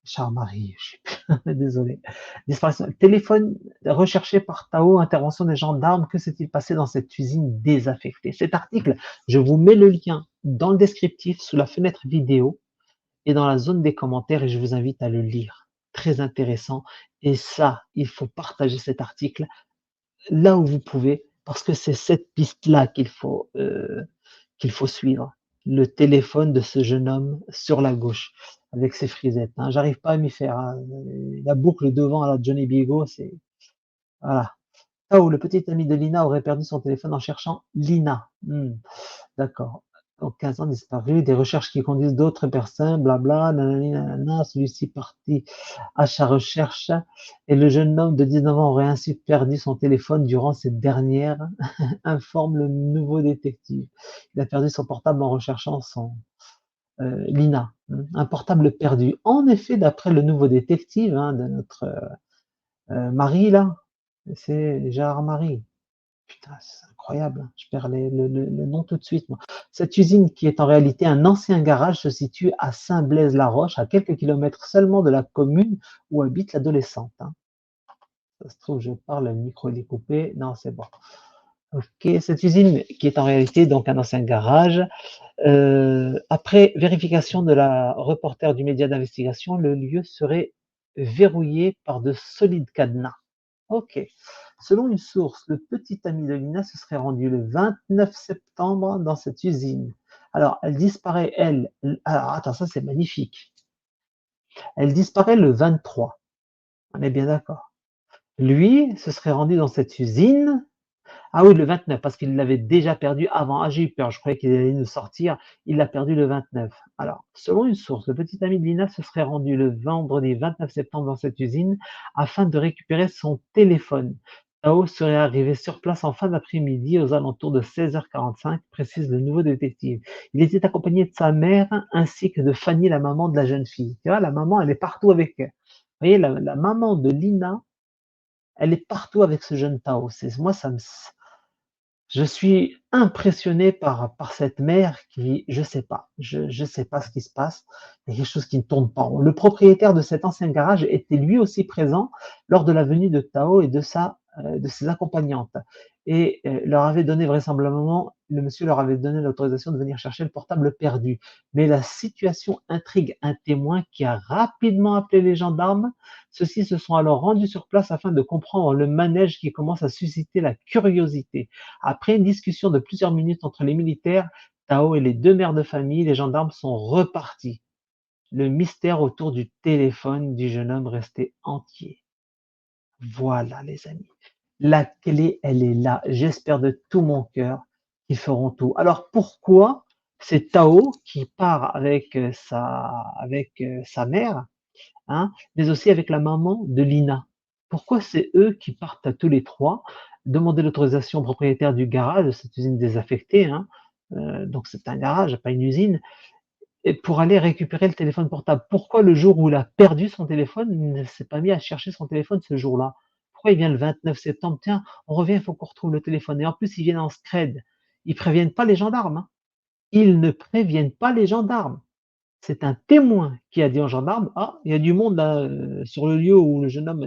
Charles Marie, je sais plus. Désolé. Disparition. Téléphone recherché par Tao, intervention des gendarmes. Que s'est-il passé dans cette usine désaffectée? Cet article, je vous mets le lien dans le descriptif, sous la fenêtre vidéo et dans la zone des commentaires et je vous invite à le lire. Très intéressant. Et ça, il faut partager cet article là où vous pouvez parce que c'est cette piste-là qu'il faut suivre. Le téléphone de ce jeune homme sur la gauche, avec ses frisettes, hein. J'arrive pas à m'y faire, hein. La boucle devant à la Johnny Bigot, Voilà. Tao, le petit ami de Lina, aurait perdu son téléphone en cherchant Lina. D'accord. Donc 15 ans disparu, des recherches qui conduisent d'autres personnes, blabla, nanani, nanana, celui-ci parti à sa recherche, et le jeune homme de 19 ans aurait ainsi perdu son téléphone durant cette dernière, informe le nouveau détective. Il a perdu son portable en recherchant son Lina, un portable perdu. En effet, d'après le nouveau détective de notre Marie là, c'est Gérard Marie. Putain, c'est incroyable, hein. Je perds le nom tout de suite, moi. Cette usine, qui est en réalité un ancien garage, se situe à Saint-Blaise-la-Roche, à quelques kilomètres seulement de la commune où habite l'adolescente, hein. Ça se trouve, je parle, le micro il est coupé. Non, c'est bon. Ok, cette usine, qui est en réalité donc un ancien garage, après vérification de la reporter du média d'investigation, le lieu serait verrouillé par de solides cadenas. Ok. Selon une source, le petit ami de Lina se serait rendu le 29 septembre dans cette usine. Alors, elle disparaît, elle. Alors, attends, ça c'est magnifique. Elle disparaît le 23. On est bien d'accord. Lui se serait rendu dans cette usine. Ah oui, le 29, parce qu'il l'avait déjà perdu avant. Ah, j'ai eu peur, je croyais qu'il allait nous sortir. Il l'a perdu le 29. Alors, selon une source, le petit ami de Lina se serait rendu le vendredi 29 septembre dans cette usine afin de récupérer son téléphone. Tao serait arrivé sur place en fin d'après-midi aux alentours de 16h45, précise le nouveau détective. Il était accompagné de sa mère ainsi que de Fanny, la maman de la jeune fille. Tu vois, la maman, elle est partout avec elle. Vous voyez, la maman de Lina, elle est partout avec ce jeune Tao. Moi, je suis impressionné par cette mère qui, je sais pas, je sais pas ce qui se passe, il y a quelque chose qui ne tourne pas rond. Le propriétaire de cet ancien garage était lui aussi présent lors de la venue de Tao et de ses accompagnantes, et leur avait donné vraisemblablement, le monsieur leur avait donné l'autorisation de venir chercher le portable perdu. Mais la situation intrigue un témoin qui a rapidement appelé les gendarmes. Ceux-ci se sont alors rendus sur place afin de comprendre le manège qui commence à susciter la curiosité. Après une discussion de plusieurs minutes entre les militaires, Tao et les deux mères de famille, les gendarmes sont repartis. Le mystère autour du téléphone du jeune homme restait entier. Voilà, les amis. La clé, elle est là. J'espère de tout mon cœur qu'ils feront tout. Alors pourquoi c'est Tao qui part avec sa mère, hein, mais aussi avec la maman de Lina? Pourquoi c'est eux qui partent à tous les trois demander l'autorisation au propriétaire du garage de cette usine désaffectée, hein, donc c'est un garage, pas une usine, et pour aller récupérer le téléphone portable? Pourquoi le jour où il a perdu son téléphone, il ne s'est pas mis à chercher son téléphone ce jour-là? Pourquoi il vient le 29 septembre? Tiens, on revient, il faut qu'on retrouve le téléphone. Et en plus, ils viennent en scred. Ils préviennent pas les gendarmes, hein. Ils ne préviennent pas les gendarmes. C'est un témoin qui a dit aux gendarmes: «Ah, il y a du monde là, sur le lieu où le jeune homme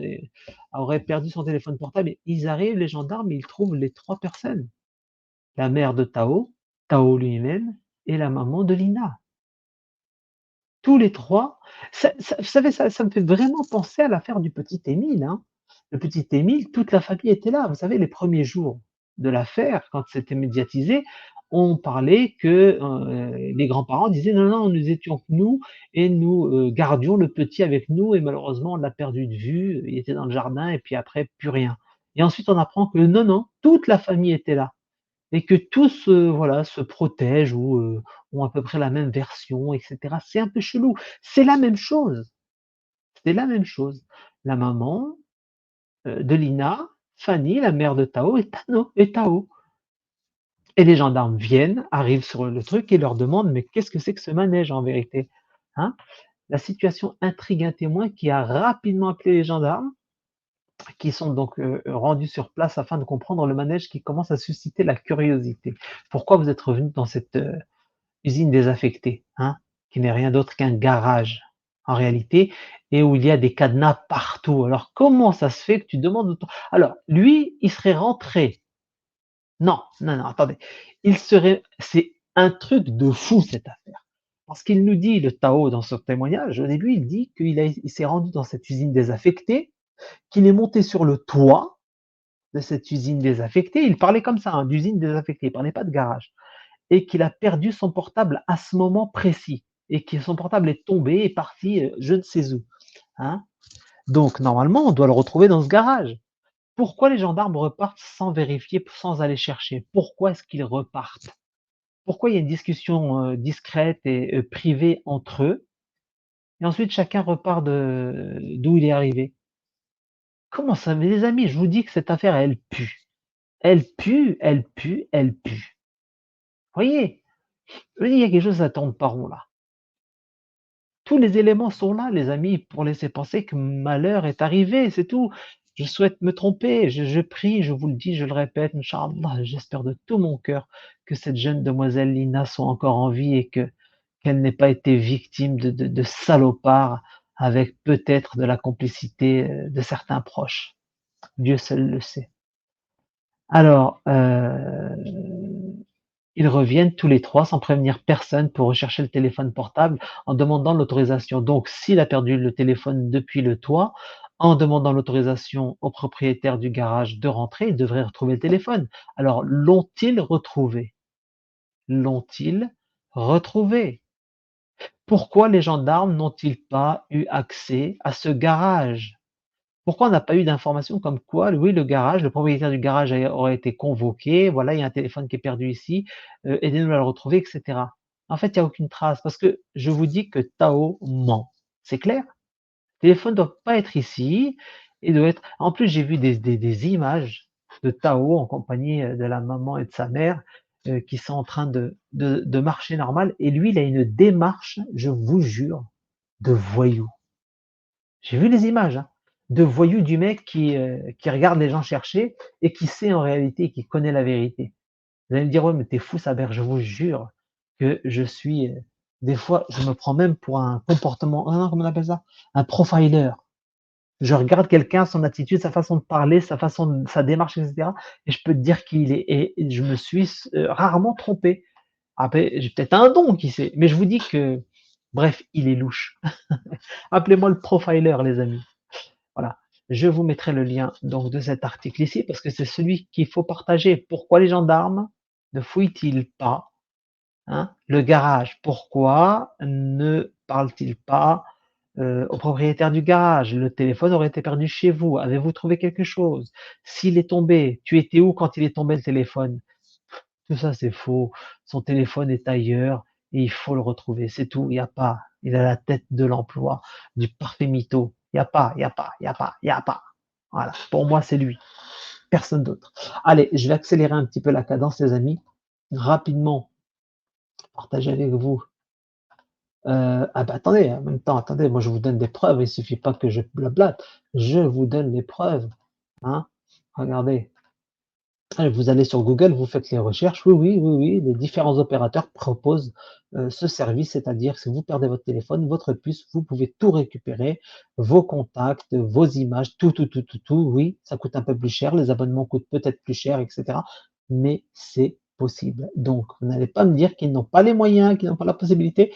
aurait perdu son téléphone portable», et ils arrivent, les gendarmes, ils trouvent les 3 personnes. La mère de Tao, Tao lui-même et la maman de Lina. Tous les 3, vous savez, ça me fait vraiment penser à l'affaire du petit Émile, hein. Le petit Émile, toute la famille était là. Vous savez, les premiers jours de l'affaire, quand c'était médiatisé, on parlait que, les grands-parents disaient: «Non, non, nous étions que nous et nous, gardions le petit avec nous et malheureusement on l'a perdu de vue, il était dans le jardin et puis après plus rien», et ensuite on apprend que non, non, toute la famille était là et que tous, voilà, se protègent ou ont à peu près la même version, et cetera. C'est un peu chelou. C'est la même chose, c'est la même chose. La maman, de Lina, Fanny, la mère de Tao, et Tao. Et les gendarmes viennent, arrivent sur le truc et leur demandent: «Mais qu'est-ce que c'est que ce manège en vérité?» Hein? La situation intrigue un témoin qui a rapidement appelé les gendarmes, qui sont donc rendus sur place afin de comprendre le manège qui commence à susciter la curiosité. Pourquoi vous êtes revenu dans cette usine désaffectée, hein, qui n'est rien d'autre qu'un garage en réalité, et où il y a des cadenas partout? Alors comment ça se fait que tu demandes autant? Alors lui, il serait rentré. Non, non, non, attendez. C'est un truc de fou cette affaire. Parce qu'il nous dit, le Tao, dans son témoignage, au début, il dit il s'est rendu dans cette usine désaffectée, qu'il est monté sur le toit de cette usine désaffectée. Il parlait comme ça, hein, d'usine désaffectée, il parlait pas de garage. Et qu'il a perdu son portable à ce moment précis. Et que son portable est tombé et parti je ne sais où, hein. Donc normalement, on doit le retrouver dans ce garage. Pourquoi les gendarmes repartent sans vérifier, sans aller chercher? Pourquoi est-ce qu'ils repartent? Pourquoi il y a une discussion, discrète et privée entre eux et ensuite chacun repart de d'où il est arrivé? Comment ça? Mais les amis, je vous dis que cette affaire, elle pue. Elle pue, elle pue, elle pue. Voyez? Je vous dis, il y a quelque chose, ça tourne pas rond là. Tous les éléments sont là, les amis, pour laisser penser que malheur est arrivé, c'est tout. Je souhaite me tromper, je prie, je vous le dis, je le répète, Inch'Allah, j'espère de tout mon cœur que cette jeune demoiselle Lina soit encore en vie et qu'elle n'ait pas été victime de salopards avec peut-être de la complicité de certains proches. Dieu seul le sait. Alors, ils reviennent tous les 3 sans prévenir personne pour rechercher le téléphone portable en demandant l'autorisation. Donc, s'il a perdu le téléphone depuis le toit, en demandant l'autorisation au propriétaire du garage de rentrer, il devrait retrouver le téléphone. Alors, l'ont-ils retrouvé? L'ont-ils retrouvé? Pourquoi les gendarmes n'ont-ils pas eu accès à ce garage? Pourquoi on n'a pas eu d'informations comme quoi, oui, le garage, le propriétaire du garage aurait été convoqué, voilà, il y a un téléphone qui est perdu ici, aidez-nous à le retrouver, et cetera. En fait, il y a aucune trace parce que je vous dis que Tao ment. C'est clair? Le téléphone doit pas être ici et doit être en plus, j'ai vu des images de Tao en compagnie, de la maman et de sa mère, qui sont en train de marcher normal et lui, il a une démarche, je vous jure, de voyou. J'ai vu les images, hein, de voyous du mec qui regarde les gens chercher et qui sait en réalité, qui connaît la vérité. Vous allez me dire: «Ouais, mais tu fou Saber», je vous jure que je suis, des fois, je me prends même pour un comportement ah non, comment on appelle ça? Un profiler. Je regarde quelqu'un, son attitude, sa façon de parler, sa démarche et cetera et je peux te dire qui il est et je me suis rarement trompé. Après, j'ai peut-être un don, qui sait? Mais je vous dis que bref, il est louche. Appelez-moi le profiler, les amis. Voilà. Je vous mettrai le lien donc de cet article ici parce que c'est celui qu'il faut partager. Pourquoi les gendarmes ne fouillent-ils pas, hein, le garage? Pourquoi ne parlent-ils pas au propriétaire du garage? Le téléphone aurait été perdu chez vous. Avez-vous trouvé quelque chose? S'il est tombé, tu étais où quand il est tombé le téléphone? Tout ça, c'est faux. Son téléphone est ailleurs et il faut le retrouver. C'est tout. Il n'y a pas. Il a la tête de l'emploi, du parfait mytho. Il n'y a pas, il n'y a pas, il n'y a pas, il n'y a pas. Voilà. Pour moi, c'est lui. Personne d'autre. Allez, je vais accélérer un petit peu la cadence, les amis. Rapidement, partager avec vous. Ah bah attendez, en même temps, attendez, moi je vous donne des preuves. Il suffit pas que je blablate. Je vous donne les preuves. Hein. Regardez. Vous allez sur Google, vous faites les recherches. Oui, oui, oui, oui, les différents opérateurs proposent ce service, c'est-à-dire que si vous perdez votre téléphone, votre puce, vous pouvez tout récupérer, vos contacts, vos images, tout, tout, tout, tout, tout. Oui, ça coûte un peu plus cher, les abonnements coûtent peut-être plus cher, etc. Mais c'est possible. Donc, vous n'allez pas me dire qu'ils n'ont pas les moyens, qu'ils n'ont pas la possibilité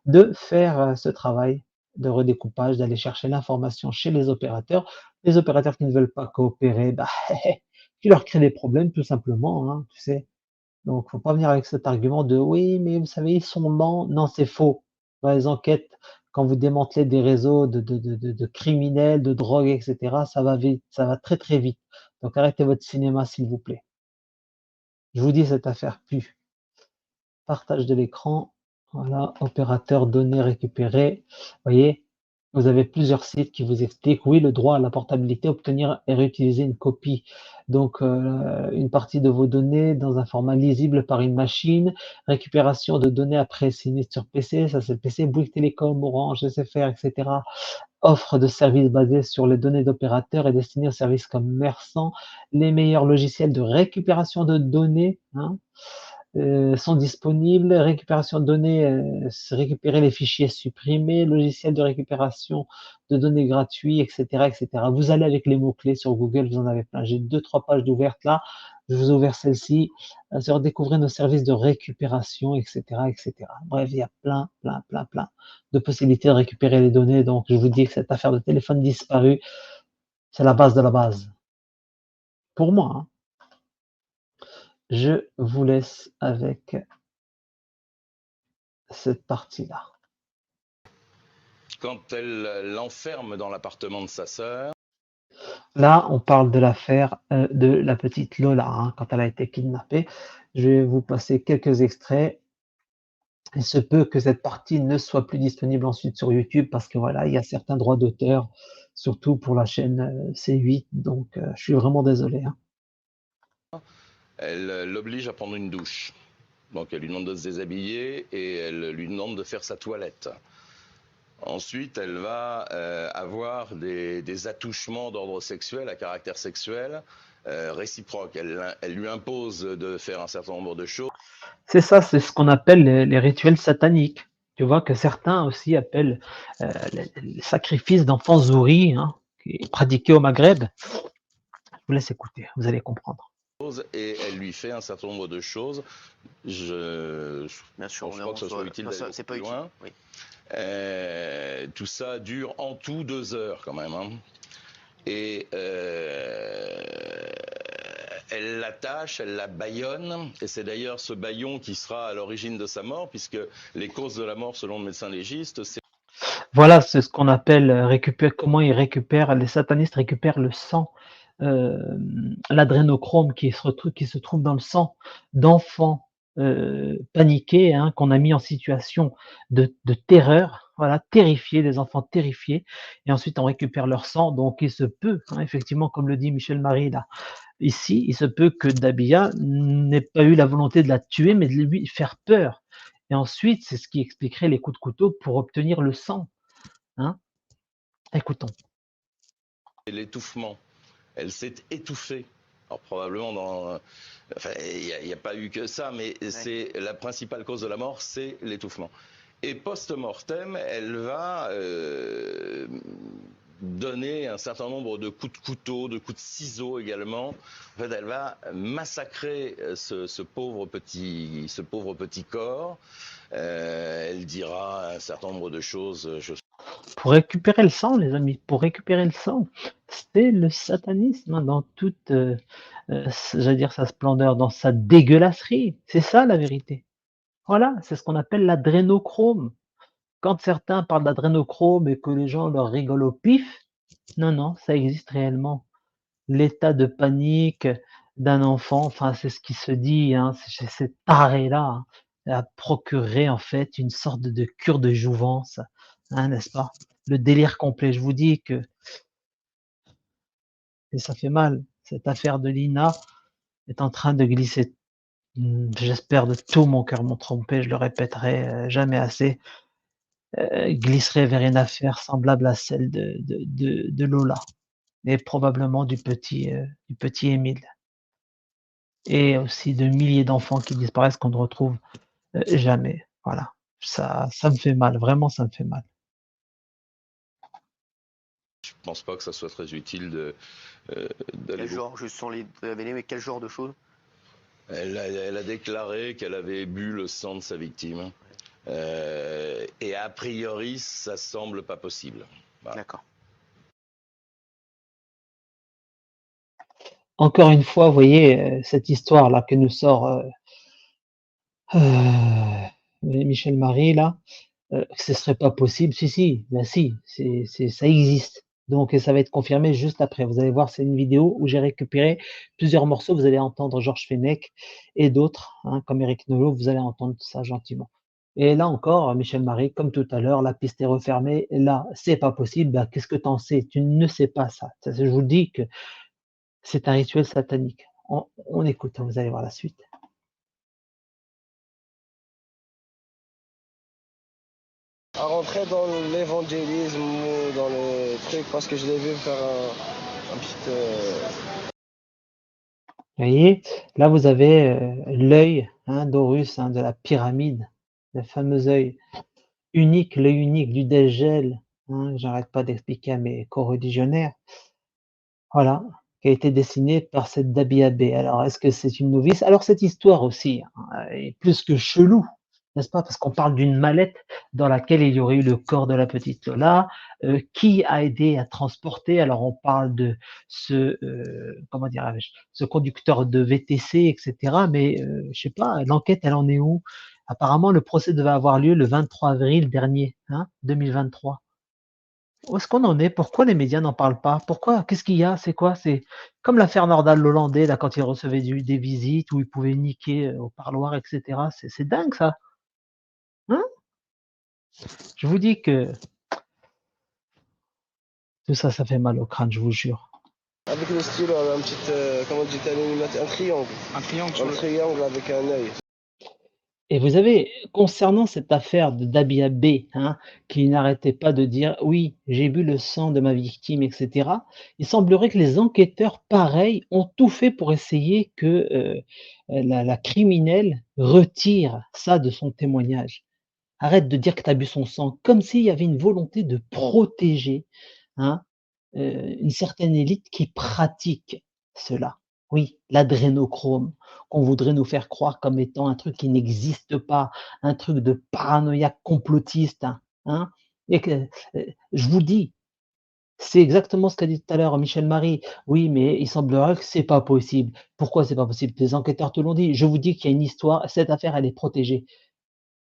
de faire ce travail de redécoupage, d'aller chercher l'information chez les opérateurs. Les opérateurs qui ne veulent pas coopérer, bah, qui leur crée des problèmes tout simplement, hein, tu sais. Donc, faut pas venir avec cet argument de oui, mais vous savez, ils sont lents. Non, c'est faux. Dans les enquêtes, quand vous démantelez des réseaux de criminels, de drogue, etc., ça va vite, ça va très très vite. Donc, arrêtez votre cinéma, s'il vous plaît. Je vous dis, cette affaire pue. Partage de l'écran. Voilà, opérateur données récupérées. Voyez, vous avez plusieurs sites qui vous expliquent, oui, le droit à la portabilité, obtenir et réutiliser une copie. Donc, une partie de vos données dans un format lisible par une machine, récupération de données après sinistre sur PC, ça c'est le PC, Bouygues Télécom, Orange, SFR, etc. Offre de services basés sur les données d'opérateurs et destinés aux services commerçants, les meilleurs logiciels de récupération de données, hein, sont disponibles. Récupération de données, c'est récupérer les fichiers supprimés, logiciel de récupération de données gratuits, etc., etc. Vous allez avec les mots-clés sur Google, vous en avez plein. J'ai 2-3 pages d'ouvertes là. Je vous ai ouvert celle-ci sur découvrir nos services de récupération, etc., etc. Bref, il y a plein, plein, plein, plein de possibilités de récupérer les données. Donc, je vous dis que cette affaire de téléphone disparu, c'est la base de la base. Pour moi, hein. Je vous laisse avec cette partie-là. Quand elle l'enferme dans l'appartement de sa sœur, Là, on parle de l'affaire de la petite Lola, hein, quand elle a été kidnappée. Je vais vous passer quelques extraits. Il se peut que cette partie ne soit plus disponible ensuite sur YouTube parce que voilà, il y a certains droits d'auteur, surtout pour la chaîne C8. Donc, je suis vraiment désolé, hein. Elle l'oblige à prendre une douche. Donc elle lui demande de se déshabiller et elle lui demande de faire sa toilette. Ensuite, elle va avoir des attouchements d'ordre sexuel, à caractère sexuel, réciproque. Elle lui impose de faire un certain nombre de choses. C'est ça, c'est ce qu'on appelle les rituels sataniques. Tu vois que certains aussi appellent les sacrifices d'enfants zouris, hein, qui est pratiqué au Maghreb. Je vous laisse écouter, vous allez comprendre. Et elle lui fait un certain nombre de choses. Bien sûr, je crois que ce soit utile d'aller c'est pas plus loin. utile. Oui. Tout ça dure en tout 2 heures quand même, hein. Et elle l'attache, elle la bâillonne, et c'est d'ailleurs ce bâillon qui sera à l'origine de sa mort, puisque les causes de la mort, selon le médecin légiste, c'est... Voilà, c'est ce qu'on appelle comment ils récupèrent, les satanistes récupèrent le sang, l'adrénochrome qui se trouve dans le sang d'enfants paniqués, hein, qu'on a mis en situation de terreur, voilà, terrifiés, des enfants terrifiés, et ensuite on récupère leur sang. Donc il se peut, hein, effectivement, comme le dit Michel Marie là, ici, il se peut que Dabia n'ait pas eu la volonté de la tuer, mais de lui faire peur. Et ensuite, c'est ce qui expliquerait les coups de couteau pour obtenir le sang. Hein? Écoutons. L'étouffement. Elle s'est étouffée. Alors probablement dans... Enfin, il n'y a pas eu que ça, mais c'est la principale cause de la mort, c'est l'étouffement. Et post-mortem, elle va donner un certain nombre de coups de couteau, de coups de ciseaux également. En fait, elle va massacrer ce pauvre petit corps. Elle dira un certain nombre de choses. Pour récupérer le sang, les amis, pour récupérer le sang, c'est le satanisme, hein, dans toute, j'allais dire, sa splendeur, dans sa dégueulasserie. C'est ça la vérité. Voilà, c'est ce qu'on appelle l'adrénochrome. Quand certains parlent d'adrénochrome et que les gens leur rigolent au pif, non, non, ça existe réellement. L'état de panique d'un enfant, enfin, c'est ce qui se dit, hein, c'est ces tarés-là, hein, a procuré en fait une sorte de cure de jouvence, hein, n'est-ce pas? Le délire complet. Je vous dis que et ça fait mal. Cette affaire de Lina est en train de glisser, j'espère de tout mon cœur, mon trompé, je le répéterai jamais assez, glisserait vers une affaire semblable à celle de Lola et probablement du petit Émile. Et aussi de milliers d'enfants qui disparaissent, qu'on ne retrouve jamais. Voilà. Ça me fait mal, vraiment, ça me fait mal. Je pense pas que ça soit très utile d'aller... Quel genre, juste sans les révéler, mais quel genre de choses? Elle a déclaré qu'elle avait bu le sang de sa victime. Et a priori, ça semble pas possible. Voilà. D'accord. Encore une fois, vous voyez, cette histoire-là que nous sort Michel Marie, là, ce serait pas possible. Si, si, ben si, ça existe. Donc, ça va être confirmé juste après. Vous allez voir, c'est une vidéo où j'ai récupéré plusieurs morceaux. Vous allez entendre Georges Fenech et d'autres, hein, comme Eric Nolot. Vous allez entendre ça gentiment. Et là encore, Michel Marie, comme tout à l'heure, la piste est refermée. Et là, c'est pas possible. Ben, qu'est-ce que tu en sais? Tu ne sais pas ça. Je vous dis que c'est un rituel satanique. On écoute, hein, vous allez voir la suite. À rentrer dans l'évangélisme ou dans le truc parce que je l'ai vu faire un petit... Vous voyez, là vous avez l'œil, hein, d'Horus, hein, de la pyramide, le fameux œil unique, l'œil unique du Dégel, hein, que j'arrête pas d'expliquer à mes coreligionnaires. Voilà, qui a été dessiné par cette Dabiabé. Alors, est-ce que c'est une novice? Alors, cette histoire aussi hein, est plus que chelou, n'est-ce pas? Parce qu'on parle d'une mallette dans laquelle il y aurait eu le corps de la petite Lola, qui a aidé à transporter. Alors, on parle de comment dirais-je, ce conducteur de VTC, etc. Mais je sais pas, l'enquête, elle en est où? Apparemment, le procès devait avoir lieu le 23 avril dernier, hein, 2023. Où est-ce qu'on en est? Pourquoi les médias n'en parlent pas? Pourquoi? Qu'est-ce qu'il y a? C'est quoi? C'est comme l'affaire Nordal-Lelandais, là, quand il recevait des visites, où il pouvait niquer au parloir, etc. C'est dingue, ça. Hein? Je vous dis que tout ça, ça fait mal au crâne, je vous jure. Avec le stylo, on a un petit, comment on dit, un triangle. Un triangle Un triangle avec un œil. Et vous avez, concernant cette affaire de Dabia B, hein, qui n'arrêtait pas de dire: «Oui, j'ai bu le sang de ma victime» et cetera. Il semblerait que les enquêteurs, pareil, ont tout fait pour essayer que, la criminelle retire ça de son témoignage. Arrête de dire que tu as bu son sang, comme s'il y avait une volonté de protéger, hein, une certaine élite qui pratique cela. Oui, l'adrénochrome, qu'on voudrait nous faire croire comme étant un truc qui n'existe pas, un truc de paranoïaque complotiste, hein, et que, je vous dis, c'est exactement ce qu'a dit tout à l'heure Michel Marie. Oui, mais il semblerait que c'est pas possible. Pourquoi c'est pas possible? Les enquêteurs te l'ont dit. Je vous dis qu'il y a une histoire, cette affaire, elle est protégée.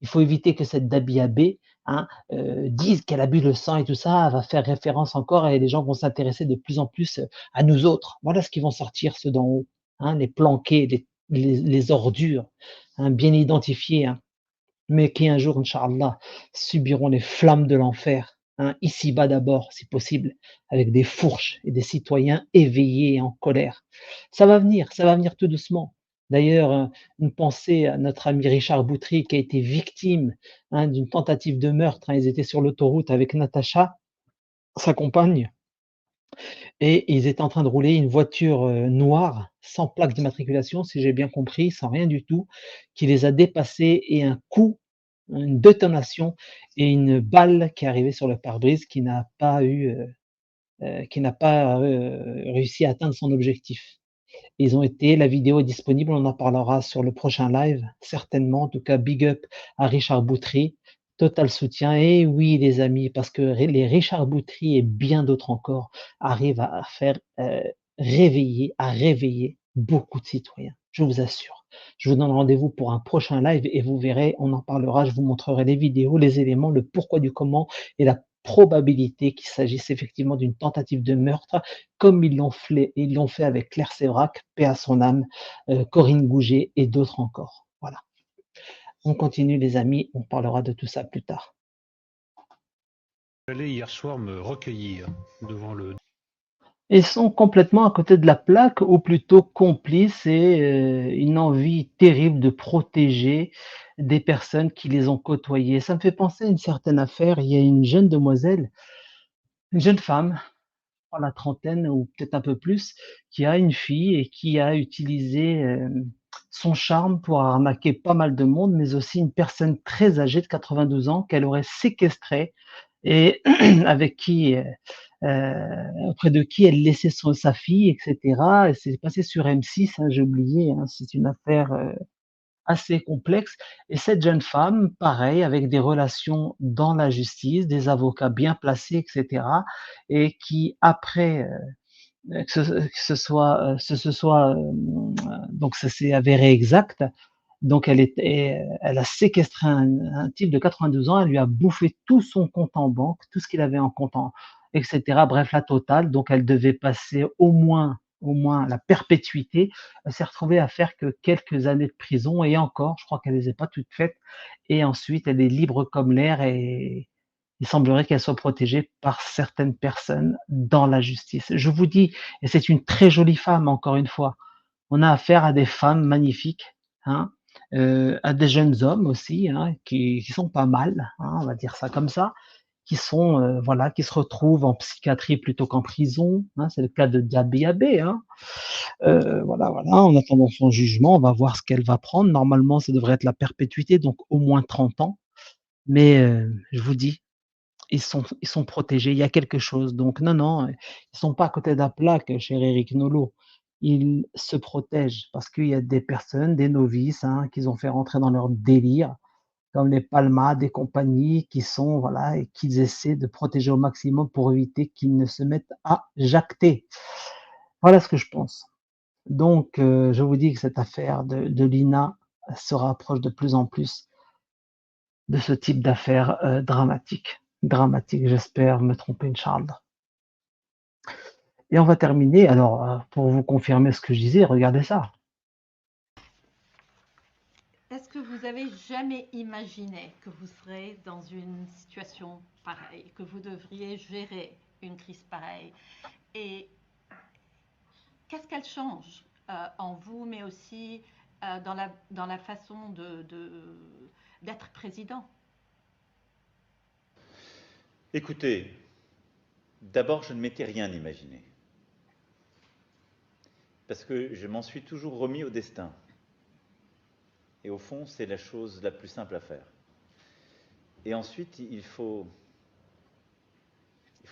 Il faut éviter que cette Dabia B, hein, dise qu'elle a bu le sang et tout ça, elle va faire référence encore et les gens vont s'intéresser de plus en plus, à nous autres. Voilà ce qui vont sortir, ceux d'en haut, hein, les planqués, les ordures, hein, bien identifiés, hein, mais qui un jour, inch'Allah, subiront les flammes de l'enfer, hein, ici-bas d'abord, si possible, avec des fourches et des citoyens éveillés et en colère. Ça va venir tout doucement. D'ailleurs, une pensée à notre ami Richard Boutry qui a été victime, hein, d'une tentative de meurtre, hein. Ils étaient sur l'autoroute avec Natacha, sa compagne, et ils étaient en train de rouler une voiture, noire, sans plaque d'immatriculation, si j'ai bien compris, sans rien du tout, qui les a dépassés et un coup, une détonation et une balle qui est arrivée sur le pare-brise qui n'a pas, réussi à atteindre son objectif. Ils ont été La vidéo est disponible, on en parlera sur le prochain live, certainement. En tout cas, big up à Richard Boutry, total soutien. Et oui, les amis, parce que les Richard Boutry et bien d'autres encore arrivent à faire à réveiller beaucoup de citoyens. Je vous assure. Je vous donne rendez-vous pour un prochain live et vous verrez, on en parlera. Je vous montrerai les vidéos, les éléments, le pourquoi du comment et la probabilité qu'il s'agisse effectivement d'une tentative de meurtre comme ils l'ont fait avec Claire Sévrac, paix à son âme, Corinne Gouget et d'autres encore. Voilà. On continue les amis, on parlera de tout ça plus tard. J'allais hier soir me recueillir devant le. Ils sont complètement à côté de la plaque, ou plutôt complices, et une envie terrible de protéger des personnes qui les ont côtoyées. Ça me fait penser à une certaine affaire. Il y a une jeune demoiselle, une jeune femme, dans la trentaine ou peut-être un peu plus, qui a une fille et qui a utilisé son charme pour arnaquer pas mal de monde, mais aussi une personne très âgée de 92 ans qu'elle aurait séquestrée et avec qui, auprès de qui elle laissait sa fille, etc. Et c'est passé sur M6, hein, j'ai oublié, hein, c'est une affaire assez complexe. Et cette jeune femme, pareil, avec des relations dans la justice, des avocats bien placés, etc., et qui, après ce soit, donc ça s'est avéré exact. Donc elle a séquestré un type de 92 ans, elle lui a bouffé tout son compte en banque, tout ce qu'il avait en compte en, etc. Bref, la totale. Donc elle devait passer au moins la perpétuité. Elle s'est retrouvée à faire que quelques années de prison et encore, je crois qu'elle les a pas toutes faites. Et ensuite, elle est libre comme l'air et il semblerait qu'elle soit protégée par certaines personnes dans la justice. Je vous dis, et c'est une très jolie femme, encore une fois. On a affaire à des femmes magnifiques, hein, à des jeunes hommes aussi, hein, qui sont pas mal, hein, on va dire ça comme ça, qui sont voilà, qui se retrouvent en psychiatrie plutôt qu'en prison. Hein, c'est le cas de Diaby Abbé. Hein. Voilà, voilà. En attendant son jugement, on va voir ce qu'elle va prendre. Normalement, ça devrait être la perpétuité, donc au moins 30 ans. Mais je vous dis, ils sont protégés, il y a quelque chose. Donc non, non, ils sont pas à côté de la plaque, cher Eric Nolot. Ils se protègent parce qu'il y a des personnes, des novices, hein, qu'ils ont fait rentrer dans leur délire, comme les Palmades et compagnie, qui sont, voilà, et qu'ils essaient de protéger au maximum pour éviter qu'ils ne se mettent à jacter. Voilà ce que je pense. Donc, je vous dis que cette affaire de Lina se rapproche de plus en plus de ce type d'affaires dramatiques. dramatique, j'espère me tromper, Inch'Allah. Et on va terminer, alors, pour vous confirmer ce que je disais, regardez ça. Est-ce que vous avez jamais imaginé que vous serez dans une situation pareille, que vous devriez gérer une crise pareille? Et qu'est-ce qu'elle change en vous, mais aussi dans la façon d'être président? Écoutez, d'abord, je ne m'étais rien imaginé, parce que je m'en suis toujours remis au destin. Et au fond, c'est la chose la plus simple à faire. Et ensuite, il faut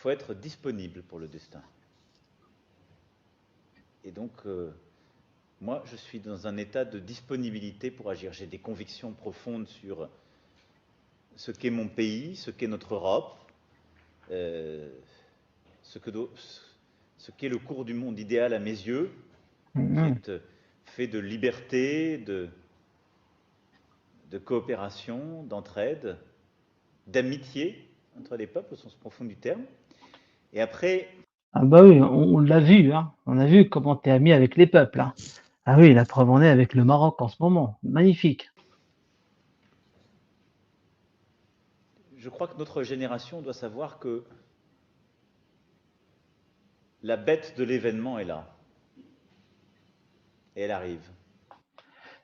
être disponible pour le destin. Et donc, moi, je suis dans un état de disponibilité pour agir. J'ai des convictions profondes sur ce qu'est mon pays, ce qu'est notre Europe, ce qu'est le cours du monde idéal à mes yeux, qui est fait de liberté, de coopération, d'entraide, d'amitié entre les peuples au sens profond du terme. Et après... Ah bah oui, on l'a vu, hein. On a vu comment tu es ami avec les peuples, hein. Ah oui, la preuve en est avec le Maroc en ce moment. Magnifique. Je crois que notre génération doit savoir que la bête de l'événement est là. Et elle arrive.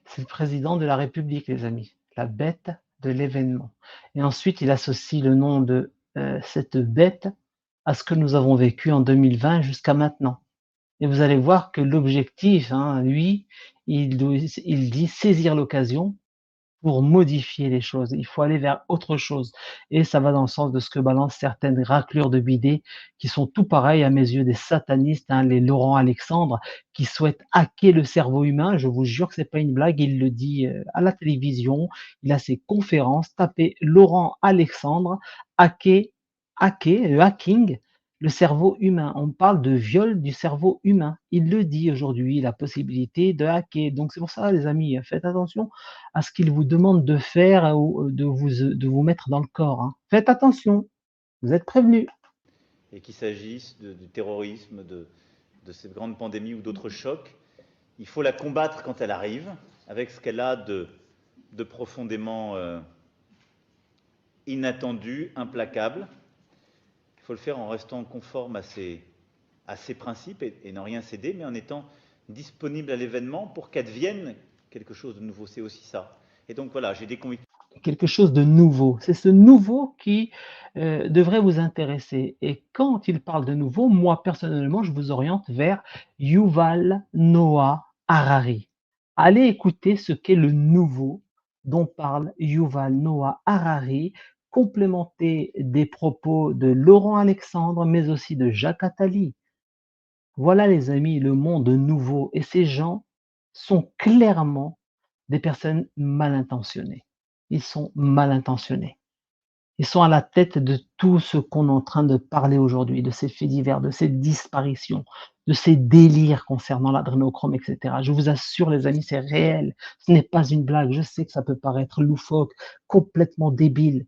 C'est le président de la République, les amis. La bête de l'événement. Et ensuite, il associe le nom de cette bête à ce que nous avons vécu en 2020 jusqu'à maintenant. Et vous allez voir que l'objectif, hein, lui, il dit saisir l'occasion pour modifier les choses. Il faut aller vers autre chose. Et ça va dans le sens de ce que balancent certaines raclures de bidets qui sont tout pareil à mes yeux des satanistes, hein, les Laurent Alexandre, qui souhaitent hacker le cerveau humain. Je vous jure que c'est pas une blague. Il le dit à la télévision. Il a ses conférences. Tapez Laurent Alexandre, le hacking, le cerveau humain. On parle de viol du cerveau humain. Il le dit aujourd'hui, la possibilité de hacker. Donc c'est pour ça, les amis, faites attention à ce qu'il vous demande de faire ou de vous mettre dans le corps, hein. Faites attention, vous êtes prévenus. Et qu'il s'agisse du terrorisme, de cette grande pandémie ou d'autres chocs, il faut la combattre quand elle arrive, avec ce qu'elle a de profondément inattendu, implacable. Il faut le faire en restant conforme à ses principes et n'en rien céder, mais en étant disponible à l'événement pour qu'advienne quelque chose de nouveau. C'est aussi ça. Et donc voilà, j'ai des convictions. Quelque chose de nouveau. C'est ce nouveau qui devrait vous intéresser. Et quand il parle de nouveau, moi personnellement, je vous oriente vers Yuval Noah Harari. Allez écouter ce qu'est le nouveau dont parle Yuval Noah Harari, complémenté des propos de Laurent Alexandre, mais aussi de Jacques Attali. Voilà les amis, le monde nouveau. Et ces gens sont clairement des personnes mal intentionnées. Ils sont mal intentionnés. Ils sont à la tête de tout ce qu'on est en train de parler aujourd'hui, de ces faits divers, de ces disparitions, de ces délires concernant l'adrénochrome, etc. Je vous assure, les amis, c'est réel. Ce n'est pas une blague. Je sais que ça peut paraître loufoque, complètement débile,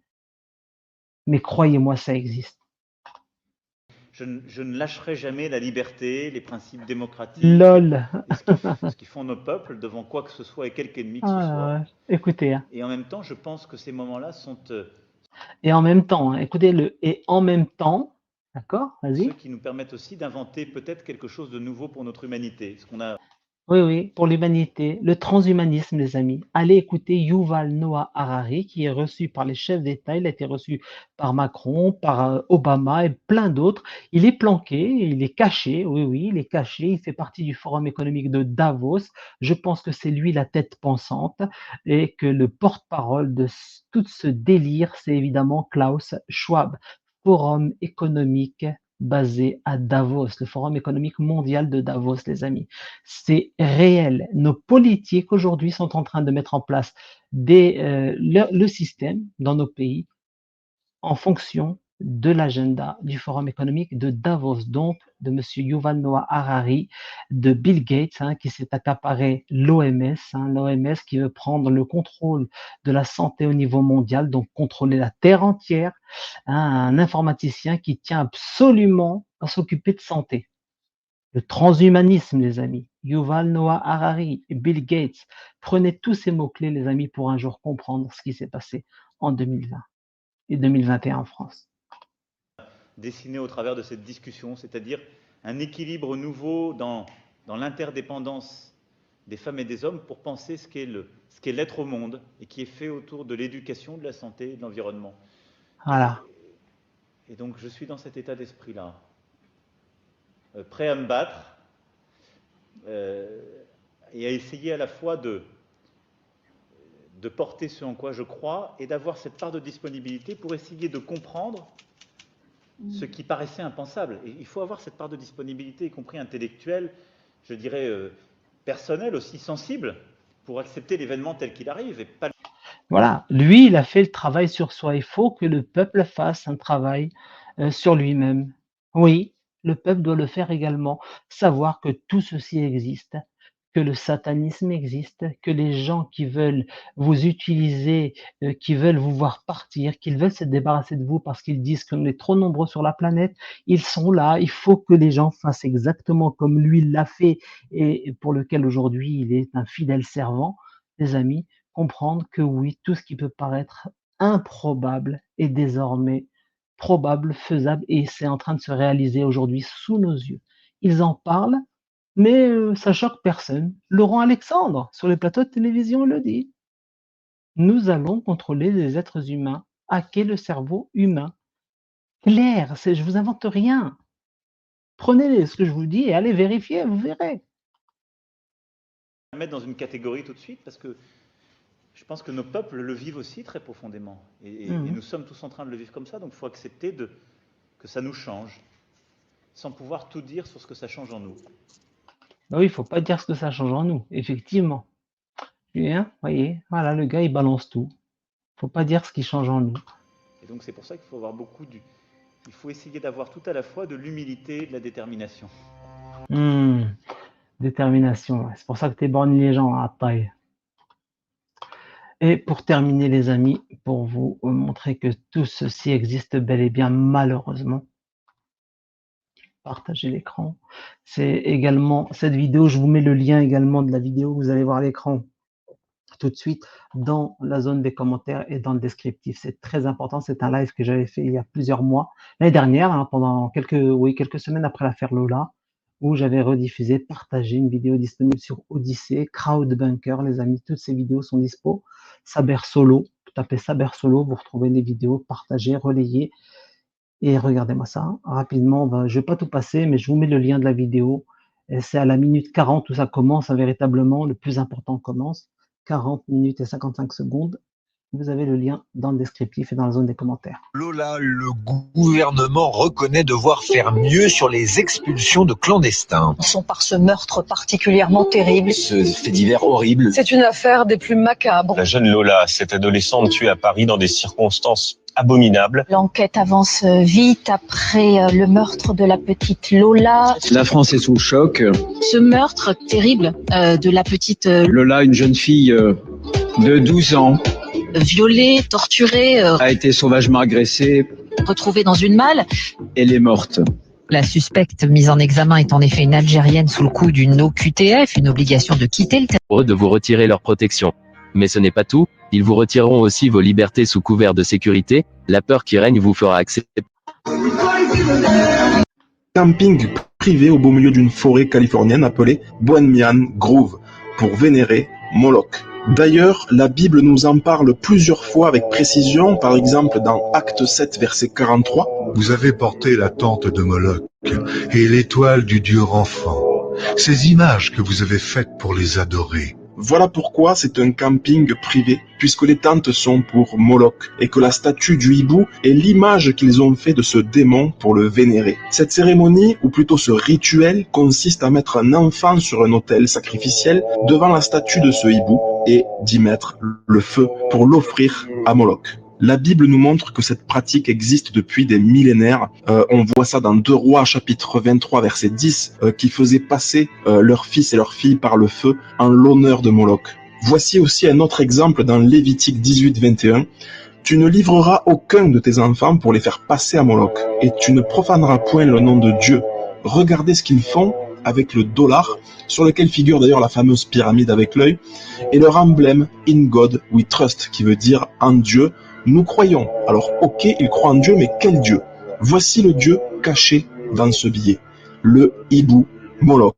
mais croyez-moi, ça existe. Je ne lâcherai jamais la liberté, les principes démocratiques, LOL. ce qu'ils font nos peuples devant quoi que ce soit et quelque ennemi que ce soit. Écoutez, hein. Et en même temps, je pense que ces moments-là sont... Et en même temps, hein, écoutez-le, et en même temps, d'accord, vas-y. Ceux qui nous permettent aussi d'inventer peut-être quelque chose de nouveau pour notre humanité. Ce qu'on a... Oui, oui, pour l'humanité, le transhumanisme, les amis. Allez écouter Yuval Noah Harari, qui est reçu par les chefs d'État. Il a été reçu par Macron, par Obama et plein d'autres. Il est planqué, il est caché. Oui, oui, il est caché. Il fait partie du Forum économique de Davos. Je pense que c'est lui la tête pensante et que le porte-parole de tout ce délire, c'est évidemment Klaus Schwab. Forum économique basé à Davos, le Forum économique mondial de Davos, les amis. C'est réel. Nos politiques aujourd'hui sont en train de mettre en place le système dans nos pays en fonction de l'agenda du Forum économique de Davos, donc de M. Yuval Noah Harari, de Bill Gates, qui s'est accaparé l'OMS, l'OMS qui veut prendre le contrôle de la santé au niveau mondial, donc contrôler la Terre entière, un informaticien qui tient absolument à s'occuper de santé. Le transhumanisme, les amis. Yuval Noah Harari et Bill Gates. Prenez tous ces mots-clés, les amis, pour un jour comprendre ce qui s'est passé en 2020 et 2021 en France. Dessiné au travers de cette discussion, c'est-à-dire un équilibre nouveau dans l'interdépendance des femmes et des hommes pour penser ce qu'est l'être au monde et qui est fait autour de l'éducation, de la santé et de l'environnement. Voilà. Et donc je suis dans cet état d'esprit-là. Prêt à me battre et à essayer à la fois de porter ce en quoi je crois et d'avoir cette part de disponibilité pour essayer de comprendre ce qui paraissait impensable. Et il faut avoir cette part de disponibilité, y compris intellectuelle, je dirais personnelle, aussi sensible, pour accepter l'événement tel qu'il arrive et pas... Voilà, lui, il a fait le travail sur soi. Il faut que le peuple fasse un travail sur lui-même. Oui. Le peuple doit le faire également, savoir que tout ceci existe, que le satanisme existe, que les gens qui veulent vous utiliser, qui veulent vous voir partir, qu'ils veulent se débarrasser de vous parce qu'ils disent qu'on est trop nombreux sur la planète, ils sont là. Il faut que les gens fassent exactement comme lui l'a fait et pour lequel aujourd'hui il est un fidèle servant, les amis, comprendre que oui, tout ce qui peut paraître improbable est désormais probable, faisable, et c'est en train de se réaliser aujourd'hui sous nos yeux. Ils en parlent, mais ça choque personne. Laurent Alexandre, sur les plateaux de télévision, le dit. Nous allons contrôler les êtres humains, hacker le cerveau humain. Clair, je vous invente rien. Prenez ce que je vous dis et allez vérifier, vous verrez. Mettre dans une catégorie tout de suite, parce que je pense que nos peuples le vivent aussi très profondément. Et nous sommes tous en train de le vivre comme ça, donc il faut accepter que ça nous change, sans pouvoir tout dire sur ce que ça change en nous. Ben oui, il ne faut pas dire ce que ça change en nous, effectivement. Bien, voyez, voilà, le gars, il balance tout. Il ne faut pas dire ce qui change en nous. Et donc c'est pour ça qu'il faut avoir il faut essayer d'avoir tout à la fois de l'humilité et de la détermination. Détermination, c'est pour ça que tu bornes les gens à taille. Et pour terminer, les amis, pour vous montrer que tout ceci existe bel et bien, malheureusement, partagez l'écran. C'est également cette vidéo, je vous mets le lien également de la vidéo, vous allez voir l'écran tout de suite dans la zone des commentaires et dans le descriptif. C'est très important, c'est un live que j'avais fait il y a plusieurs mois, l'année dernière, pendant quelques semaines après l'affaire Lola, où j'avais rediffusé, partagé une vidéo disponible sur Odyssée, Crowdbunker, les amis, toutes ces vidéos sont dispo. Saber Solo, vous tapez Saber Solo, vous retrouvez les vidéos, partagez, relayez, et regardez-moi ça, rapidement, je ne vais pas tout passer, mais je vous mets le lien de la vidéo, et c'est à la minute 40 où ça commence, véritablement, le plus important commence, 40 minutes et 55 secondes. Vous avez le lien dans le descriptif et dans la zone des commentaires. Lola, le gouvernement reconnaît devoir faire mieux sur les expulsions de clandestins. Ils sont par ce meurtre particulièrement terrible. Ce fait divers horrible. C'est une affaire des plus macabres. La jeune Lola, cette adolescente tuée à Paris dans des circonstances abominables. L'enquête avance vite après le meurtre de la petite Lola. La France est sous le choc. Ce meurtre terrible de la petite Lola, une jeune fille de 12 ans. Violée, torturée, a été sauvagement agressée, retrouvée dans une malle. Elle est morte. La suspecte mise en examen est en effet une Algérienne sous le coup d'une OQTF, une obligation de quitter le territoire. De vous retirer leur protection. Mais ce n'est pas tout, ils vous retireront aussi vos libertés sous couvert de sécurité, la peur qui règne vous fera accepter. Camping privé au beau milieu d'une forêt californienne appelée Bohemian Grove pour vénérer Moloch. D'ailleurs, la Bible nous en parle plusieurs fois avec précision, par exemple dans Acte 7, verset 43. Vous avez porté la tente de Moloch et l'étoile du dieu enfant, ces images que vous avez faites pour les adorer. Voilà pourquoi c'est un camping privé, puisque les tentes sont pour Moloch, et que la statue du hibou est l'image qu'ils ont fait de ce démon pour le vénérer. Cette cérémonie, ou plutôt ce rituel, consiste à mettre un enfant sur un autel sacrificiel devant la statue de ce hibou, et d'y mettre le feu pour l'offrir à Moloch. La Bible nous montre que cette pratique existe depuis des millénaires. On voit ça dans 2 Rois, chapitre 23, verset 10, qui faisaient passer leurs fils et leurs filles par le feu en l'honneur de Moloch. Voici aussi un autre exemple dans Lévitique 18, 21. Tu ne livreras aucun de tes enfants pour les faire passer à Moloch, et tu ne profaneras point le nom de Dieu. Regardez ce qu'ils font avec le dollar, sur lequel figure d'ailleurs la fameuse pyramide avec l'œil, et leur emblème « In God we trust », qui veut dire « En Dieu, nous croyons ». Alors ok, ils croient en Dieu, mais quel Dieu? Voici le Dieu caché dans ce billet, le hibou Moloch.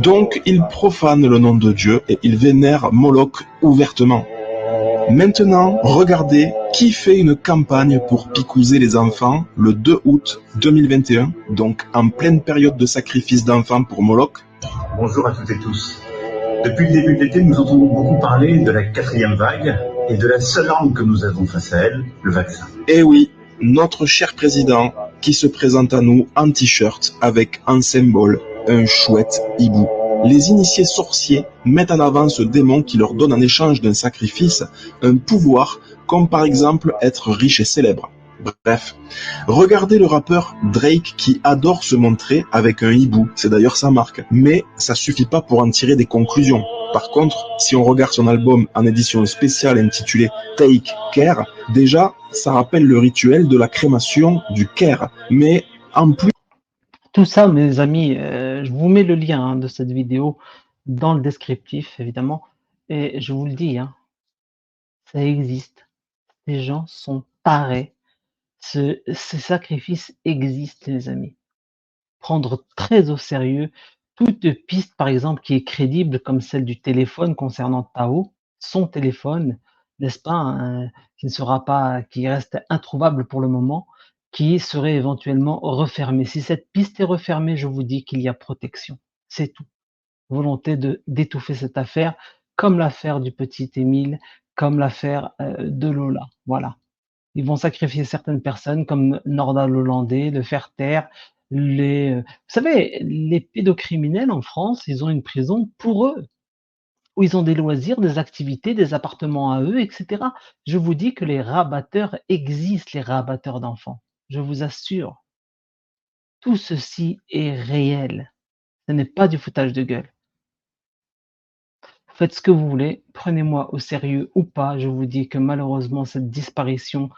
Donc ils profanent le nom de Dieu et ils vénèrent Moloch ouvertement. Maintenant, regardez qui fait une campagne pour picouser les enfants le 2 août 2021, donc en pleine période de sacrifice d'enfants pour Moloch. Bonjour à toutes et tous. Depuis le début de l'été, nous entendons beaucoup parler de la 4e vague et de la seule arme que nous avons face à elle, le vaccin. Eh oui, notre cher président qui se présente à nous en t-shirt avec en symbole un chouette hibou. Les initiés sorciers mettent en avant ce démon qui leur donne en échange d'un sacrifice un pouvoir, comme par exemple être riche et célèbre. Bref, regardez le rappeur Drake qui adore se montrer avec un hibou, c'est d'ailleurs sa marque. Mais ça suffit pas pour en tirer des conclusions. Par contre, si on regarde son album en édition spéciale intitulé Take Care, déjà, ça rappelle le rituel de la crémation du Caire. Mais en plus... Tout ça, mes amis, je vous mets le lien de cette vidéo dans le descriptif, évidemment. Et je vous le dis, ça existe. Les gens sont tarés. Ces sacrifices existent, les amis. Prendre très au sérieux toute piste, par exemple, qui est crédible, comme celle du téléphone concernant Tao, son téléphone, n'est-ce pas, qui reste introuvable pour le moment, qui serait éventuellement refermé. Si cette piste est refermée, je vous dis qu'il y a protection. C'est tout. Volonté d'étouffer cette affaire, comme l'affaire du petit Émile, comme l'affaire de Lola. Voilà. Ils vont sacrifier certaines personnes, comme Nordal Hollandais, le faire taire. Vous savez, les pédocriminels en France, ils ont une prison pour eux, où ils ont des loisirs, des activités, des appartements à eux, etc. Je vous dis que les rabatteurs existent, les rabatteurs d'enfants. Je vous assure, tout ceci est réel. Ce n'est pas du foutage de gueule. Faites ce que vous voulez, prenez-moi au sérieux ou pas. Je vous dis que malheureusement, cette disparition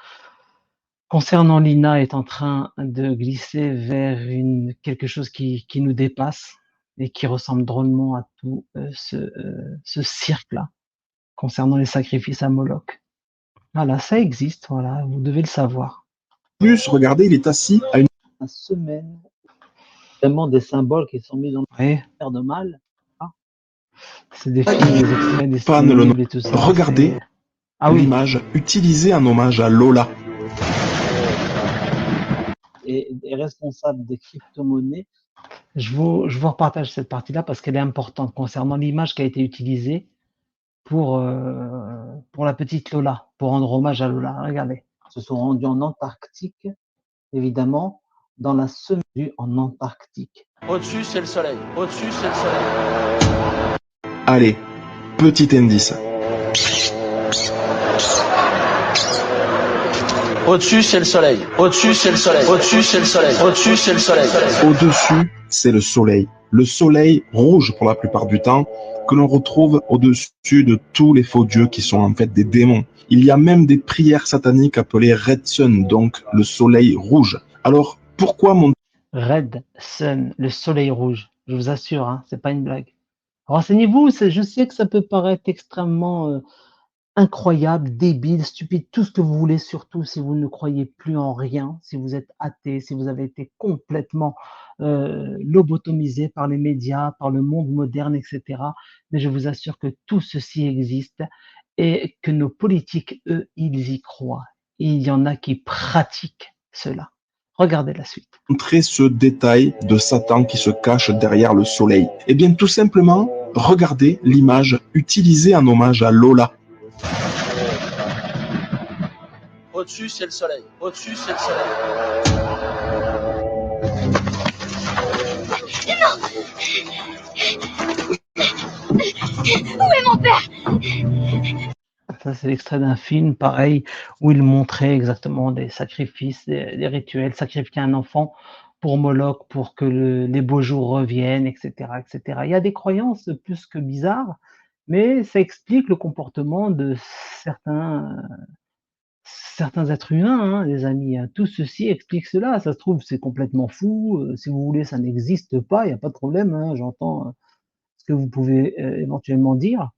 concernant Lina est en train de glisser vers quelque chose qui nous dépasse et qui ressemble drôlement à tout ce cirque-là concernant les sacrifices à Moloch. Voilà, ça existe, voilà, vous devez le savoir. Plus, regardez, il est assis à une semaine, vraiment des symboles qui sont mis dans le faire de mal. C'est des films, des extraits, des styles et tout ça. Regardez l'image utilisée en hommage à Lola. Et des responsables des crypto-monnaies, je vous repartage cette partie-là parce qu'elle est importante concernant l'image qui a été utilisée pour la petite Lola, pour rendre hommage à Lola. Regardez, ils se sont rendus en Antarctique, évidemment, dans la semaine en Antarctique. Au-dessus, c'est le soleil. Au-dessus, c'est le soleil. Allez, petit indice. Au-dessus, c'est le soleil. Au-dessus, c'est le soleil. Au-dessus, c'est le soleil. Au-dessus, c'est le soleil. Au-dessus, c'est le soleil. Le soleil rouge pour la plupart du temps, que l'on retrouve au-dessus de tous les faux dieux qui sont en fait des démons. Il y a même des prières sataniques appelées Red Sun, donc le soleil rouge. Alors, pourquoi mon... Red Sun, le soleil rouge, je vous assure, c'est pas une blague. Renseignez-vous, je sais que ça peut paraître extrêmement incroyable, débile, stupide, tout ce que vous voulez, surtout si vous ne croyez plus en rien, si vous êtes athée, si vous avez été complètement lobotomisé par les médias, par le monde moderne, etc. Mais je vous assure que tout ceci existe et que nos politiques, eux, ils y croient. Et il y en a qui pratiquent cela. Regardez la suite. Montrer ce détail de Satan qui se cache derrière le soleil. Eh bien, tout simplement, regardez l'image utilisée en hommage à Lola. Au-dessus, c'est le soleil. Au-dessus, c'est le soleil. Non! Où est mon père? Ça, c'est l'extrait d'un film, pareil, où il montrait exactement des sacrifices, des rituels, sacrifier un enfant pour Moloch, pour que les beaux jours reviennent, etc., etc. Il y a des croyances plus que bizarres, mais ça explique le comportement de certains, certains êtres humains, hein, les amis. Hein. Tout ceci explique cela. Ça se trouve, c'est complètement fou. Si vous voulez, ça n'existe pas, il n'y a pas de problème. Hein, j'entends ce que vous pouvez éventuellement dire.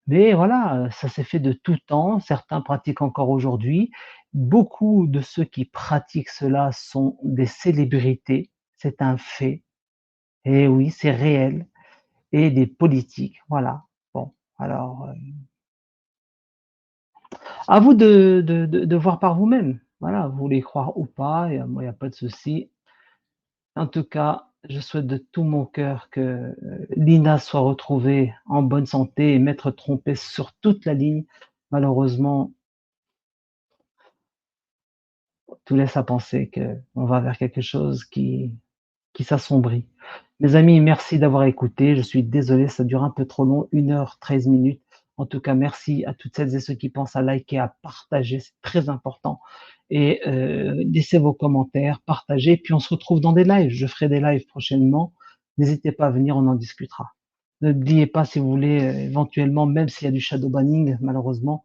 Mais voilà, ça s'est fait de tout temps, certains pratiquent encore aujourd'hui. Beaucoup de ceux qui pratiquent cela sont des célébrités, c'est un fait. Et oui, c'est réel. Et des politiques, voilà. Bon, alors, à vous de voir par vous-même. Voilà, vous voulez croire ou pas, et moi, il n'y a pas de souci. En tout cas, je souhaite de tout mon cœur que Lina soit retrouvée en bonne santé et m'être trompé sur toute la ligne. Malheureusement, tout laisse à penser qu'on va vers quelque chose qui s'assombrit. Mes amis, merci d'avoir écouté. Je suis désolé, ça dure un peu trop long, 1h13 minutes. En tout cas, merci à toutes celles et ceux qui pensent à liker, à partager, c'est très important. Et laissez vos commentaires, partagez, puis on se retrouve dans des lives. Je ferai des lives prochainement. N'hésitez pas à venir, on en discutera. N'oubliez pas, si vous voulez, éventuellement, même s'il y a du shadow banning, malheureusement,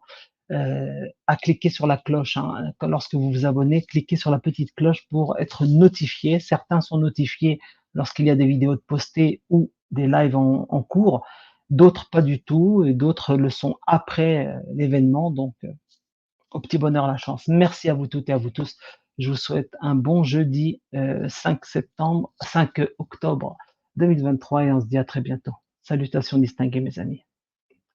à cliquer sur la cloche. Hein. Lorsque vous vous abonnez, cliquez sur la petite cloche pour être notifié. Certains sont notifiés lorsqu'il y a des vidéos de postées ou des lives en cours, d'autres pas du tout, et d'autres le sont après l'événement. Donc, au petit bonheur la chance. Merci à vous toutes et à vous tous. Je vous souhaite un bon jeudi 5 octobre 2023 et on se dit à très bientôt. Salutations distinguées mes amis.